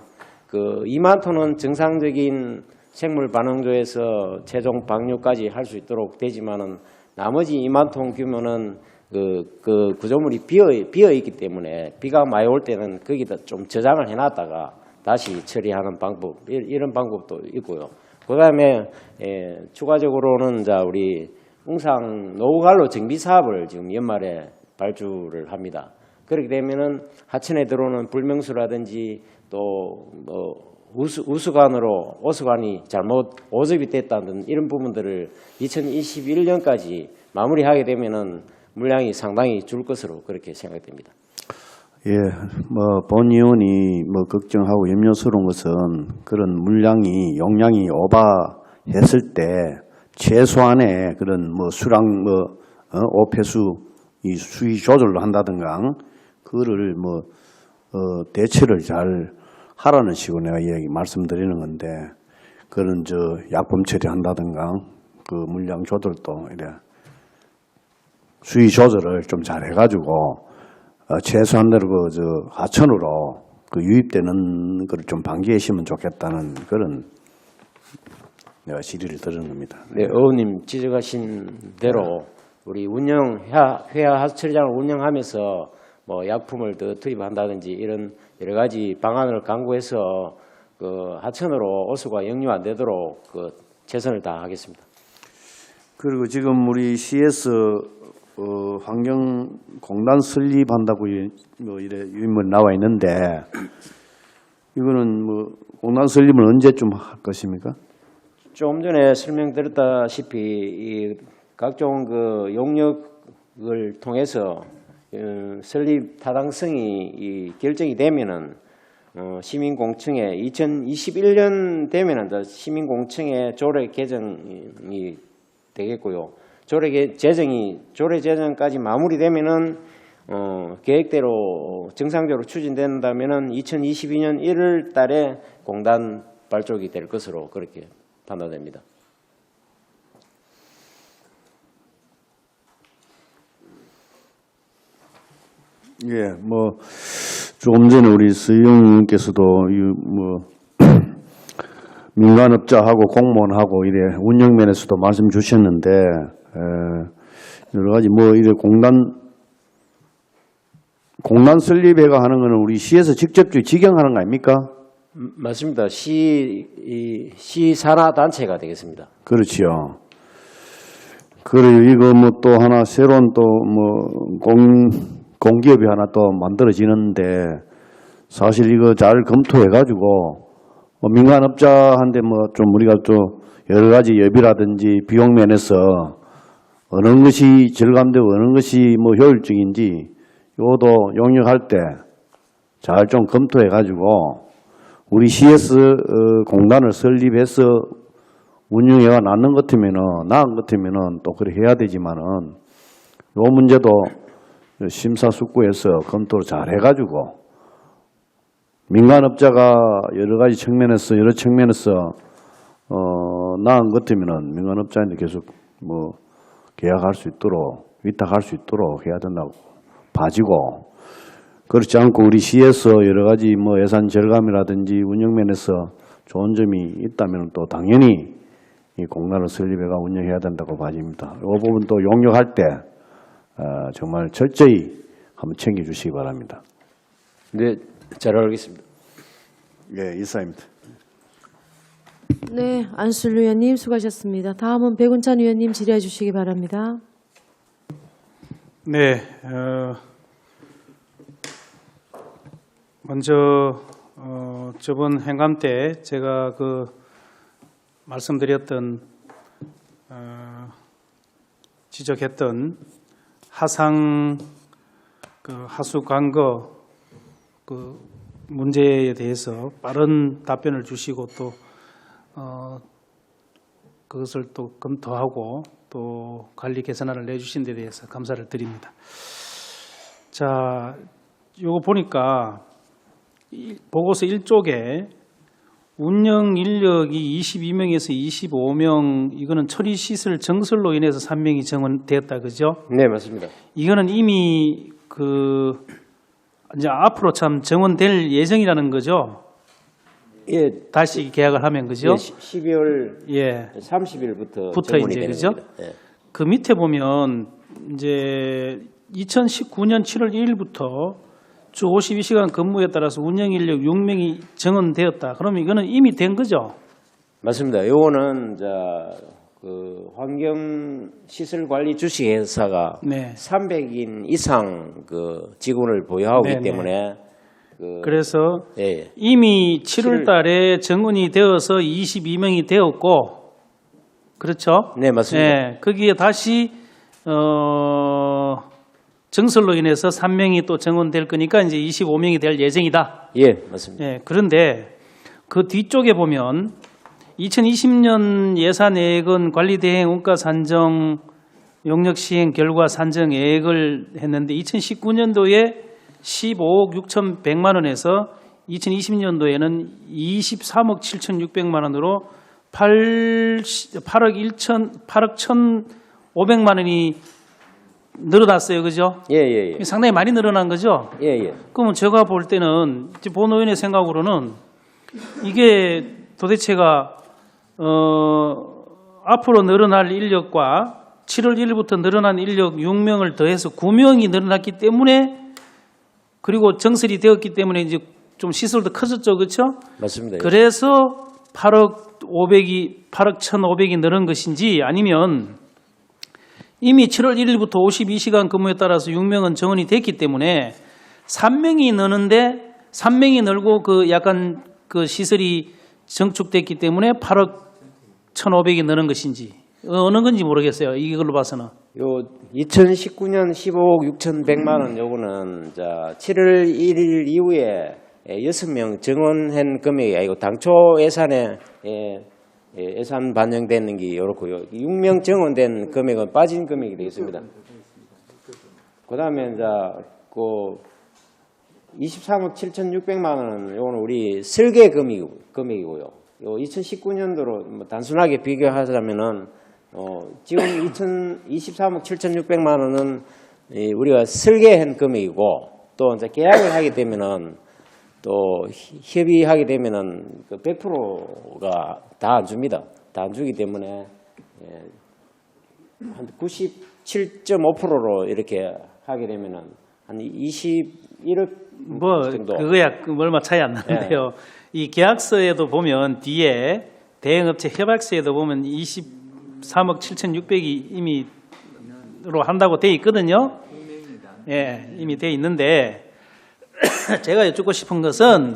그 2만 톤은 정상적인 생물 반응조에서 최종 방류까지 할 수 있도록 되지만은 나머지 2만 톤 규모는 그 구조물이 비어 있기 때문에 비가 많이 올 때는 거기다 좀 저장을 해놨다가 다시 처리하는 방법 이런 방법도 있고요. 그다음에 추가적으로는 자 우리 웅상 노후관로 정비 사업을 지금 연말에 발주를 합니다. 그렇게 되면은 하천에 들어오는 불명수라든지 또 뭐 우수관으로 오수관이 잘못 오접이 됐다는 이런 부분들을 2021년까지 마무리하게 되면은 물량이 상당히 줄 것으로 그렇게 생각됩니다. 예, 뭐 본 의원이 뭐 걱정하고 염려스러운 것은 그런 물량이 용량이 오버했을 때 최소한의 그런 뭐 수량 오폐수 이 수위 조절을 한다든가 그거를 뭐 대처를 잘 하라는 식으로 내가 말씀드리는 건데 그런 저 약품 처리한다든가 그 물량 조절도 이래 수위 조절을 좀 잘 해가지고 최소한대로 그 저 하천으로 그 유입되는 걸 좀 방지하시면 좋겠다는 그런 내가 질의를 드리는 겁니다. 네, 의원님 지적하신 대로 우리 회화 하수처리장을 운영하면서 뭐 약품을 더 투입한다든지 이런 여러 가지 방안을 강구해서 그 하천으로 오수가 역류 안 되도록 그 최선을 다하겠습니다. 그리고 지금 우리 시에서 환경공단 설립한다고 뭐 이래 유인물 나와 있는데 이거는 뭐 공단 설립을 언제쯤 할 것입니까? 좀 전에 설명드렸다시피 이 각종 그 용역을 통해서 설립 타당성이 결정이 되면은 시민공청회 2021년 되면은 시민공청회 조례 개정이 되겠고요. 조례 제정까지 마무리되면은 계획대로 정상적으로 추진된다면은 2022년 1월 달에 공단 발족이 될 것으로 그렇게 판단됩니다. 예, 뭐 조금 전에 우리 서희영님께서도 민간업자하고 공무원하고 이래 운영 면에서도 말씀 주셨는데 여러 가지 뭐 이래 공단 설립회가 하는 거는 우리 시에서 직접적으로 직영하는 거 아닙니까? 맞습니다. 시 산하 단체가 되겠습니다. 그렇지요. 그리고 이거 뭐 또 하나 새로운 또 뭐 공기업이 하나 또 만들어지는데 사실 이거 잘 검토해가지고 민간업자한테 뭐 좀 우리가 또 여러 가지 여비라든지 비용 면에서 어느 것이 절감되고 어느 것이 뭐 효율적인지 이것도 용역할 때 잘 좀 검토해가지고 우리 CS 공단을 설립해서 운영해가 나은 것 같으면은 또 그래 해야 되지만은 요 문제도 심사숙고해서 검토를 잘 해가지고 민간업자가 여러 측면에서 나은 것 같으면은 민간업자한테 계속 뭐 계약할 수 있도록 위탁할 수 있도록 해야 된다고 봐지고 그렇지 않고 우리 시에서 여러 가지 뭐 예산 절감이라든지 운영면에서 좋은 점이 있다면 또 당연히 이 공단을 설립해가 운영해야 된다고 봐집니다. 이 부분도 용역할 때 정말 철저히 한번 챙겨주시기 바랍니다. 네, 잘 알겠습니다. 예, 이사입니다. 네, 안슬루 의원님 수고하셨습니다. 다음은 백운찬 의원님 질의해 주시기 바랍니다. 네, 먼저 저번 행감 때 제가 말씀드렸던 지적했던 하상 하수 관거 문제에 대해서 빠른 답변을 주시고 또 그것을 또 검토하고 또 관리 개선안을 내주신 데 대해서 감사를 드립니다. 자, 요거 보니까 보고서 1쪽에 운영 인력이 22명에서 25명, 이거는 처리 시설 정설로 인해서 3명이 정원되었다, 그죠? 네, 맞습니다. 이거는 이미 이제 앞으로 참 정원될 예정이라는 거죠? 예, 다시 계약을 하면, 그죠? 예, 12월 예. 30일부터 부터 정원이 이제, 되는 그죠? 겁니다. 예. 그 밑에 보면 이제 2019년 7월 1일부터 주 52시간 근무에 따라서 운영 인력 6명이 정원되었다. 그러면 이거는 이미 된 거죠? 맞습니다. 요거는 환경시설관리 주식회사가 네. 300인 이상 직원을 보유하고 네, 있기 때문에 그래서 예. 이미 7월 달에 정원이 되어서 22명이 되었고, 그렇죠? 네, 맞습니다. 네, 거기에 다시 정설로 인해서 3명이 또 정원될 거니까 이제 25명이 될 예정이다. 예, 맞습니다. 네, 그런데 그 뒤쪽에 보면 2020년 예산액은 관리대행 원가 산정 용역 시행 결과 산정액을 했는데 2019년도에 15억 6,100만 원에서 2020년도에는 23억 7,600만 원으로 8억 1,500만 원이 늘어났어요. 그죠? 예. 상당히 많이 늘어난 거죠? 예. 그러면 제가 볼 때는 본 의원의 생각으로는 이게 도대체가 앞으로 늘어날 인력과 7월 1일부터 늘어난 인력 6명을 더해서 9명이 늘어났기 때문에 그리고 정설이 되었기 때문에 이제 좀 시설도 커졌죠. 그렇죠? 맞습니다. 그래서 8억 1,500이 늘은 것인지 아니면 이미 7월 1일부터 52시간 근무에 따라서 6명은 정원이 됐기 때문에 3명이 느는데 3명이 늘고 약간 시설이 정축됐기 때문에 8억 1,500이 느는 것인지 어느 건지 모르겠어요. 이걸로 봐서는. 요 2019년 15억 6,100만 원 요거는 7월 1일 이후에 6명 정원한 금액이 아니고 당초 예산에 예산 반영되는 게 이렇고요. 6명 정원된 금액은 빠진 금액이 되겠습니다. 그다음에 이제 그 23억 7,600만 원은 요거는 우리 설계 금액이고요. 요 2019년도로 뭐 단순하게 비교하자면은 지금 23억 7,600만 원은 우리가 설계한 금액이고 또 이제 계약을 하게 되면은 또 협의하게 되면은 그 100%가 다 안 줍니다. 다 안 주기 때문에 한 97.5%로 이렇게 하게 되면은 한 21억 뭐 정도. 그거야 얼마 차이 안 나는데요. 이 계약서에도 보면 뒤에 대행업체 협약서에도 보면 23억 7,600이 이미로 한다고 돼 있거든요. 예, 이미 돼 있는데 제가 여쭙고 싶은 것은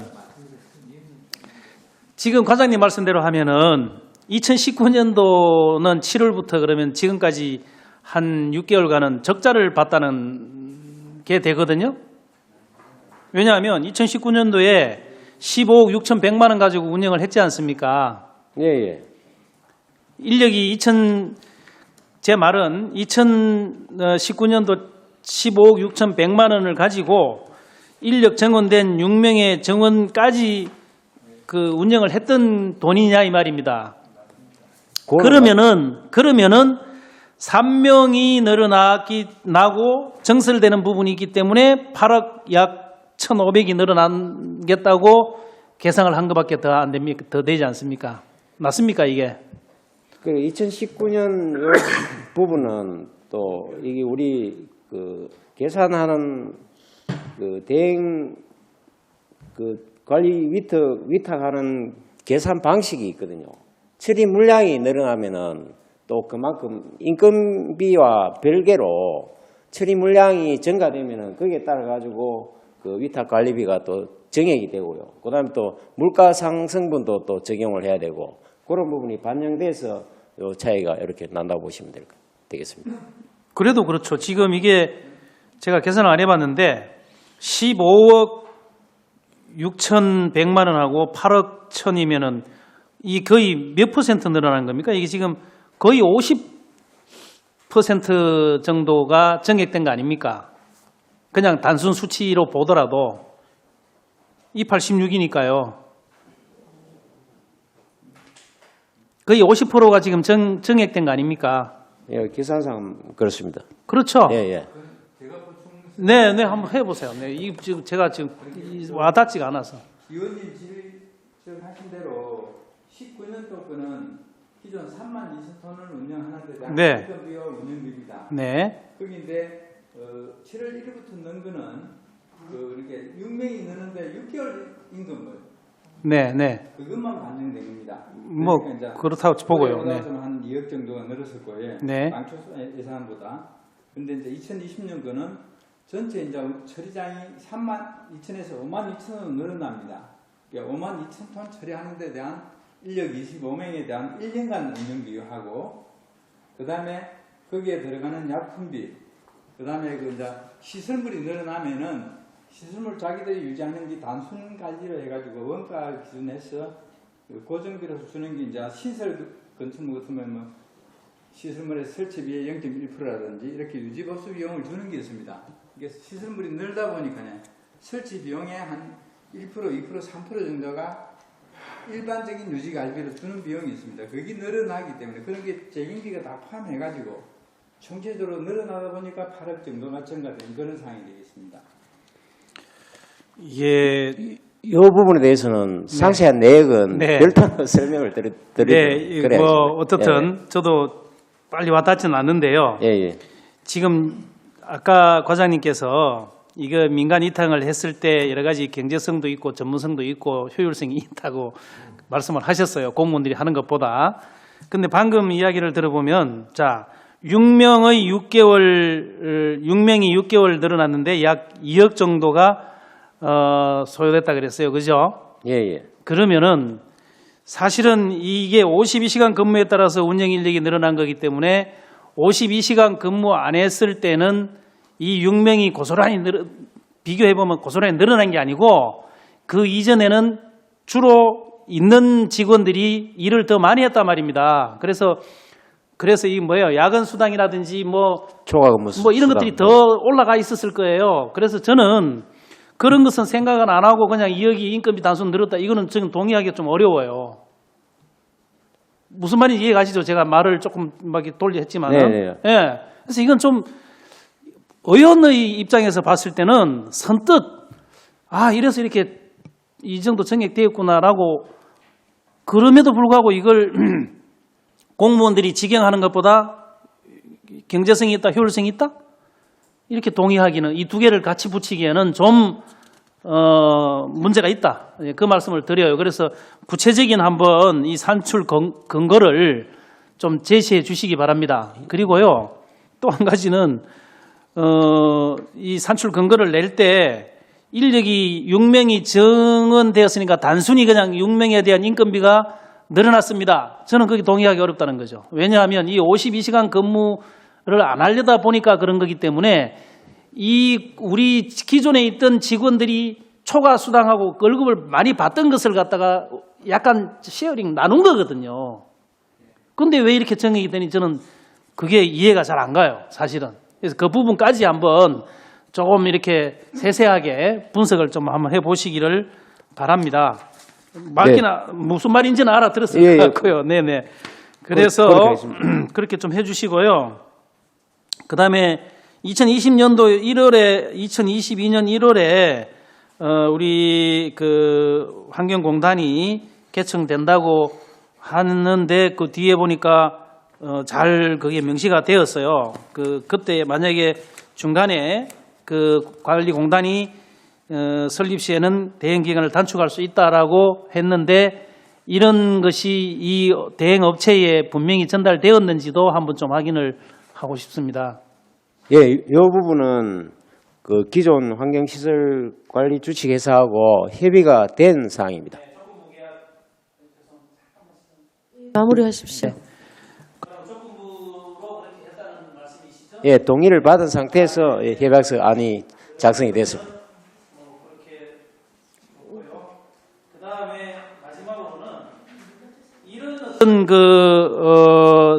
지금 과장님 말씀대로 하면은 2019년도는 7월부터 그러면 지금까지 한 6개월간은 적자를 봤다는 게 되거든요. 왜냐하면 2019년도에 15억 6,100만 원 가지고 운영을 했지 않습니까? 예. 인력이 제 말은 2019년도 15억 6,100만 원을 가지고 인력 정원된 6명의 정원까지 그 운영을 했던 돈이냐 이 말입니다. 그러면은 3명이 늘어나고 정설되는 부분이 있기 때문에 8억 약 1,500이 늘어나겠다고 계산을 한 것밖에 더 안 됩니까? 더 되지 않습니까? 맞습니까 이게? 그 2019년 요 부분은 또 이게 우리 그 계산하는 그 대행 그 관리 위탁하는 계산 방식이 있거든요. 처리 물량이 늘어나면은 또 그만큼 인건비와 별개로 처리 물량이 증가되면은 거기에 따라 가지고 그 위탁 관리비가 또 정액이 되고요. 그다음에 또 물가 상승분도 또 적용을 해야 되고 그런 부분이 반영돼서 요 차이가 이렇게 난다고 보시면 되겠습니다. 그래도 그렇죠. 지금 이게 제가 계산을 안 해봤는데 15억 6,100만 원하고 8억 1,000이면은 이 거의 몇 퍼센트 늘어난 겁니까? 이게 지금 거의 50% 정도가 정액된 거 아닙니까? 그냥 단순 수치로 보더라도 이 86이니까요. 거의 50%가 지금 정액된 거 아닙니까? 예, 계산상 그렇습니다. 그렇죠. 예. 네, 한번 해보세요. 네, 지금 제가 지금 와닿지가 않아서. 의원님 지적하신 대로 19년도 거는 기존 32,000톤을 운영하는데 대한 네. 인건비와 운영비입니다. 네. 거기인데 7월 1일부터 넣은 거는 이렇게 6명이 넣는데 6개월 임금을 네. 그것만 반영된 겁니다. 뭐 그러니까 그렇다고 보고요. 네. 한 2억 정도가 늘었을 거예요. 네. 당초 예산보다. 근데 이제 2020년 거는 전체 이제 처리장이 32,000에서 52,000원 늘어납니다. 그러니까 52,000톤 처리하는 데 대한 인력 25명에 대한 1년간 운영 비용하고 그다음에 거기에 들어가는 약품비 그다음에 그 이제 시설물이 늘어나면은 시설물 자기들이 유지하는 게 단순 관리를 해가지고 원가 기준에서 고정비로 주는 게 이제 시설 건축물 같으면 뭐 시설물의 설치비의 0.1%라든지 이렇게 유지 보수 비용을 주는 게 있습니다. 이게 시설물이 늘다 보니까요 설치 비용의 한 1%, 2%, 3% 정도가 일반적인 유지 관리비로 주는 비용이 있습니다. 그게 늘어나기 때문에 그런 게 재경비가 다 포함해가지고 총체적으로 늘어나다 보니까 8억 정도가 증가된 그런 상황이 되겠습니다. 예. 이 부분에 대해서는 상세한 내역은 네. 별도로 설명을 드리도록 네, 그래야겠습니다. 뭐 어떻든 저도 빨리 와닿지는 않는데요. 예. 지금 아까 과장님께서 이거 민간 이탁을 했을 때 여러 가지 경제성도 있고 전문성도 있고 효율성이 있다고 말씀을 하셨어요. 공무원들이 하는 것보다. 근데 방금 이야기를 들어보면 자 6명이 6개월 늘어났는데 약 2억 정도가 소요됐다 그랬어요. 그죠? 예. 그러면은 사실은 이게 52시간 근무에 따라서 운영 인력이 늘어난 거기 때문에 52시간 근무 안 했을 때는 이 6명이 고스란히 비교해보면 고스란히 늘어난 게 아니고 그 이전에는 주로 있는 직원들이 일을 더 많이 했단 말입니다. 그래서 이 뭐예요? 야근 수당이라든지 뭐 이런 것들이 더 올라가 있었을 거예요. 그래서 저는 그런 것은 생각은 안 하고 그냥 2억이 인건비 단순 늘었다. 이거는 지금 동의하기가 좀 어려워요. 무슨 말인지 이해 가시죠? 제가 말을 조금 막 돌려 했지만은. 네네. 예. 그래서 이건 좀 의원의 입장에서 봤을 때는 선뜻 이래서 이렇게 이 정도 정액되었구나라고 그럼에도 불구하고 이걸 공무원들이 직영하는 것보다 경제성이 있다, 효율성이 있다? 이렇게 동의하기는 이 두 개를 같이 붙이기에는 좀 문제가 있다. 그 말씀을 드려요. 그래서 구체적인 한번 이 산출 근거를 좀 제시해 주시기 바랍니다. 그리고요, 또 한 가지는 이 산출 근거를 낼 때 인력이 6명이 정원되었으니까 단순히 그냥 6명에 대한 인건비가 늘어났습니다. 저는 거기 동의하기 어렵다는 거죠. 왜냐하면 이 52시간 근무를 안 하려다 보니까 그런 거기 때문에 우리 기존에 있던 직원들이 초과 수당하고 월급을 많이 받던 것을 갖다가 약간 쉐어링 나눈 거거든요. 근데 왜 이렇게 정액이 되니 저는 그게 이해가 잘 안 가요, 사실은. 그래서 그 부분까지 한번 조금 이렇게 세세하게 분석을 좀 한번 해보시기를 바랍니다. 무슨 말인지는 알아들었을 것 같고요. 네네. 그래서 그렇게 좀 해주시고요. 그 다음에 2020년도 1월에, 2022년 1월에 우리 그 환경공단이 개청된다고 하는데 그 뒤에 보니까 잘 그게 명시가 되었어요. 그때 만약에 중간에 그 관리공단이 설립 시에는 대행 기간을 단축할 수 있다라고 했는데 이런 것이 이 대행 업체에 분명히 전달되었는지도 한번 좀 확인을 하고 싶습니다. 예, 이 부분은 그 기존 환경시설 관리 주식회사하고 협의가 된 사항입니다. 마무리하십시오. 예, 동의를 받은 상태에서 협약서 안이 작성이 됐습니다. 그다음에 마지막으로는 이런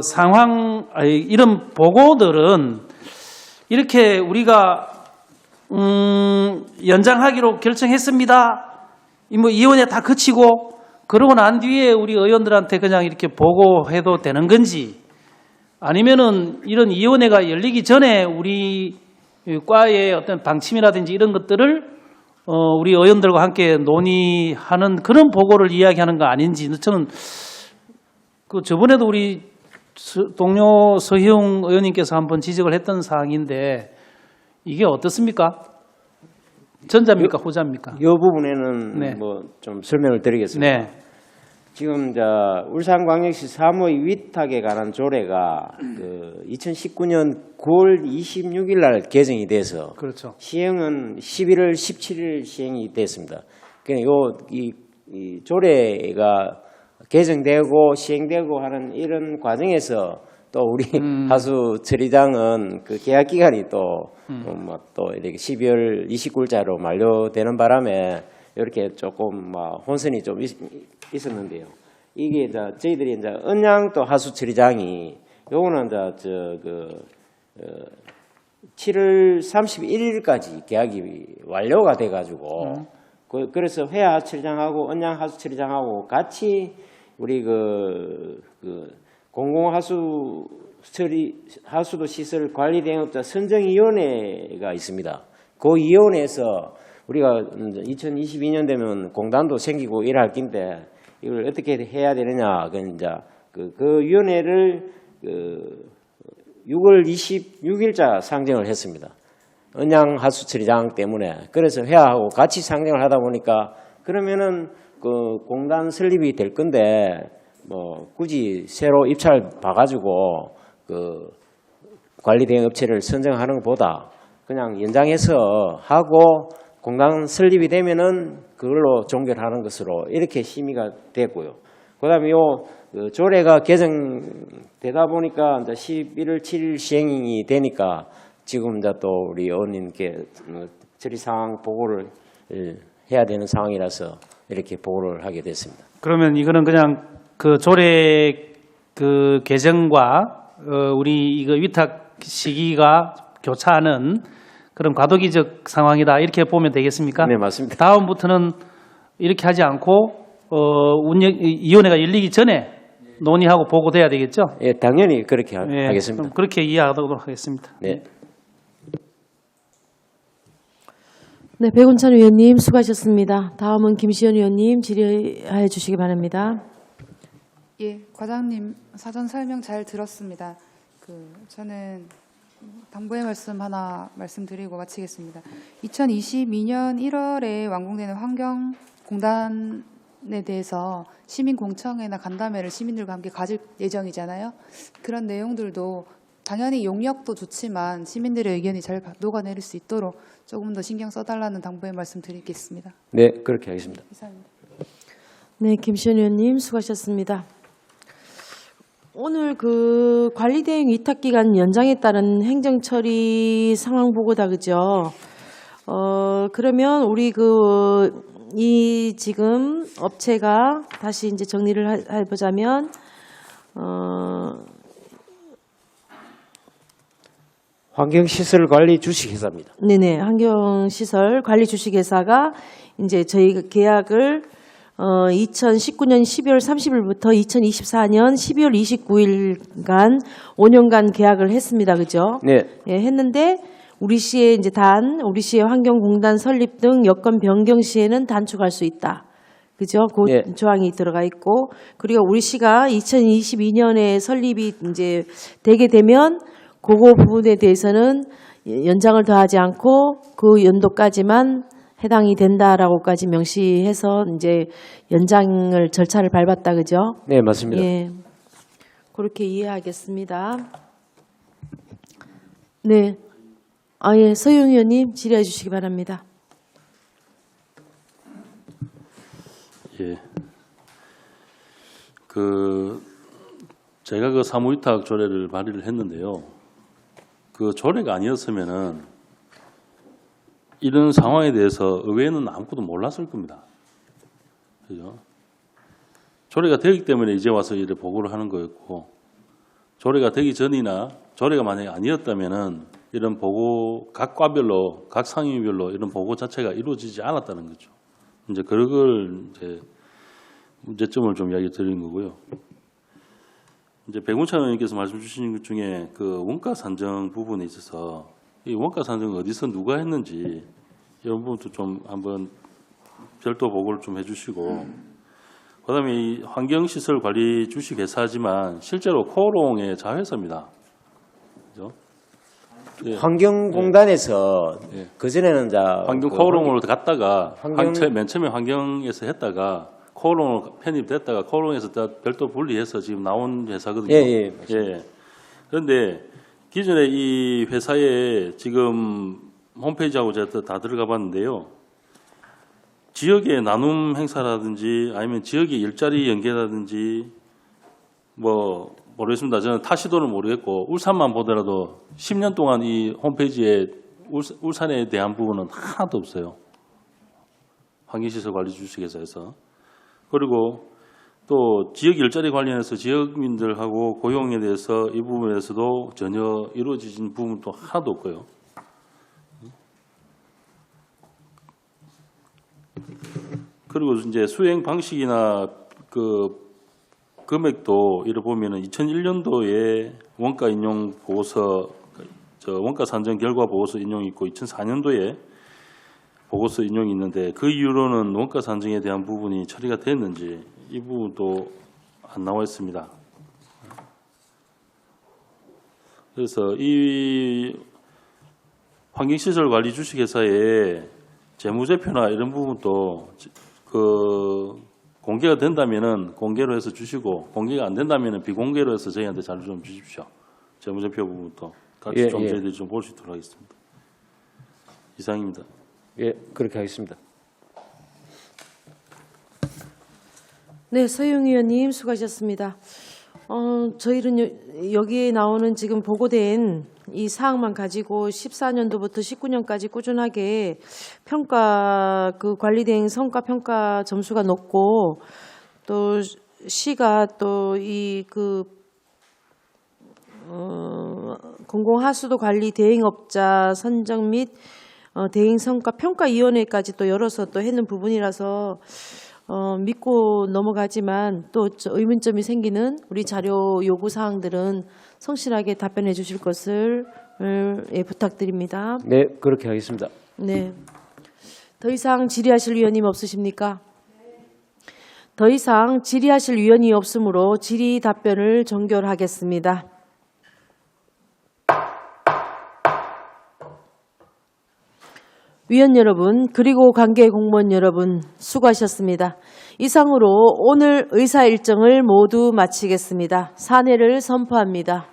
상황, 이런 보고들은 이렇게 우리가 연장하기로 결정했습니다. 뭐 위원회 다 거치고 그러고 난 뒤에 우리 의원들한테 그냥 이렇게 보고해도 되는 건지, 아니면은 이런 위원회가 열리기 전에 우리 과의 어떤 방침이라든지 이런 것들을 우리 의원들과 함께 논의하는 그런 보고를 이야기하는 거 아닌지, 저는 저번에도 우리 동료 서희용 의원님께서 한번 지적을 했던 사항인데 이게 어떻습니까? 전자입니까, 후자입니까? 이 부분에는 네. 뭐 좀 설명을 드리겠습니다. 네. 지금 울산광역시 사무의 위탁에 관한 조례가 2019년 9월 26일 날 개정이 돼서 그렇죠. 시행은 11월 17일 시행이 됐습니다. 그러니까 이 조례가 개정되고 시행되고 하는 이런 과정에서 또 우리 하수 처리장은 그 계약 기간이 또 이렇게 12월 29일자로 만료되는 바람에 이렇게 조금 혼선이 좀 있었는데요. 이게 저희들이 언양 또 하수 처리장이 요거는 7월 31일까지 계약이 완료가 돼가지고 그래서 회하 처리장하고 언양 하수 처리장하고 같이 우리 하수도 시설 관리 대행업자 선정위원회가 있습니다. 그 위원회에서 우리가 2022년 되면 공단도 생기고 일할 긴데 이걸 어떻게 해야 되느냐, 그 위원회를 6월 26일자 상정을 했습니다. 언양 하수 처리장 때문에. 그래서 회하하고 같이 상정을 하다 보니까 그러면은 그 공단 설립이 될 건데 굳이 새로 입찰 봐가지고 그 관리 대행 업체를 선정하는 것보다 그냥 연장해서 하고 공단 설립이 되면은 그걸로 종결하는 것으로 이렇게 심의가 됐고요. 그다음에 그 조례가 개정되다 보니까 이제 11월 7일 시행이 되니까 지금 이제 또 우리 의원님께 처리 상황 보고를 해야 되는 상황이라서 이렇게 보고를 하게 됐습니다. 그러면 이거는 그냥 그 조례 그 개정과 우리 이거 위탁 시기가 교차하는 그런 과도기적 상황이다 이렇게 보면 되겠습니까? 네, 맞습니다. 다음부터는 이렇게 하지 않고 위원회가 열리기 전에 논의하고 보고돼야 되겠죠? 예, 당연히 그렇게 예, 하겠습니다. 그럼 그렇게 이해하도록 하겠습니다. 네. 네, 백운찬 의원님 수고하셨습니다. 다음은 김시현 의원님 질의해 주시기 바랍니다. 예, 과장님 사전 설명 잘 들었습니다. 저는 당부의 말씀 하나 말씀드리고 마치겠습니다. 2022년 1월에 완공되는 환경공단에 대해서 시민공청회나 간담회를 시민들과 함께 가질 예정이잖아요. 그런 내용들도 당연히 용역도 좋지만 시민들의 의견이 잘 녹아내릴 수 있도록 조금 더 신경 써달라는 당부의 말씀 드리겠습니다. 네, 그렇게 하겠습니다. 이상입니다. 네, 김시현 의원님 수고하셨습니다. 오늘 그 관리대행 위탁기간 연장에 따른 행정처리 상황 보고다, 그죠? 그러면 우리 이 지금 업체가 다시 이제 정리를 해보자면, 환경시설관리 주식회사입니다. 네네, 환경시설관리주식회사가 이제 저희 계약을 2019년 12월 30일부터 2024년 12월 29일간 5년간 계약을 했습니다. 그죠? 네. 예, 했는데 우리 시의 환경공단 설립 등 여건 변경 시에는 단축할 수 있다. 그죠? 그 네. 조항이 들어가 있고, 그리고 우리 시가 2022년에 설립이 이제 되게 되면 그거 부분에 대해서는 연장을 더하지 않고 그 연도까지만 해당이 된다라고까지 명시해서 이제 연장을 절차를 밟았다, 그죠? 네, 맞습니다. 예, 그렇게 이해하겠습니다. 네, 예, 서영 의원님 질의해 주시기 바랍니다. 예. 제가 그 사무위탁 조례를 발의를 했는데요. 그 조례가 아니었으면은 이런 상황에 대해서 의회는 아무것도 몰랐을 겁니다. 그죠? 조례가 되기 때문에 이제 와서 이렇게 보고를 하는 거였고, 조례가 되기 전이나 조례가 만약에 아니었다면은 이런 보고 각 과별로, 각 상임위별로 이런 보고 자체가 이루어지지 않았다는 거죠. 이제 그걸 이제 문제점을 좀 이야기 드리는 거고요. 이제 백운찬 의원님께서 말씀 주신 것 중에 그 원가 산정 부분에 있어서 이 원가 산정을 어디서 누가 했는지 이런 부분도 좀 한번 별도 보고를 좀 해주시고, 그다음에 이 환경시설 관리 주식회사지만 실제로 코오롱의 자회사입니다. 그죠? 예. 환경공단에서 예. 그전에는 환경 코오롱으로 갔다가 환경- 맨 처음에 환경에서 했다가 코오롱으로 편입됐다가 코오롱에서 별도 분리해서 지금 나온 회사거든요. 예, 맞습니다. 예. 그런데 기존에 이 회사에 지금 홈페이지하고 제가 다 들어가 봤는데요. 지역의 나눔 행사라든지 아니면 지역의 일자리 연계라든지 뭐 모르겠습니다. 저는 타 시도는 모르겠고 울산만 보더라도 10년 동안 이 홈페이지에 울산에 대한 부분은 하나도 없어요. 환경시설 관리 주식회사에서. 그리고 또 지역 일자리 관련해서 지역민들하고 고용에 대해서 이 부분에서도 전혀 이루어지진 부분도 하나도 없고요. 그리고 이제 수행 방식이나 그 금액도 이를 보면은 2001년도에 원가 인용 보고서, 원가 산정 결과 보고서 인용이 있고 2004년도에 보고서 인용이 있는데 그 이후로는 원가 산정에 대한 부분이 처리가 됐는지 이 부분도 안 나와 있습니다. 그래서 이 환경시설 관리 주식회사의 재무제표나 이런 부분도 그 공개가 된다면은 공개로 해서 주시고, 공개가 안 된다면은 비공개로 해서 저희한테 자료 좀 주십시오. 재무제표 부분도 같이 예, 좀 예. 저희들이 좀 볼 수 있도록 하겠습니다. 이상입니다. 예, 그렇게 하겠습니다. 네, 서영 의원님 수고하셨습니다. 저희는 여기에 나오는 지금 보고된 이 사항만 가지고 14년도부터 19년까지 꾸준하게 평가 그 관리대행 성과 평가 점수가 높고 또 시가 또 이 그 공공하수도 관리 대행업자 선정 및 대행 성과 평가위원회까지 또 열어서 또 했는 부분이라서 믿고 넘어가지만 또 의문점이 생기는 우리 자료 요구 사항들은 성실하게 답변해 주실 것을 부탁드립니다. 네, 그렇게 하겠습니다. 네. 더 이상 질의하실 위원님 없으십니까? 더 이상 질의하실 위원이 없으므로 질의 답변을 종결하겠습니다. 위원 여러분, 그리고 관계 공무원 여러분, 수고하셨습니다. 이상으로 오늘 의사 일정을 모두 마치겠습니다. 사내를 선포합니다.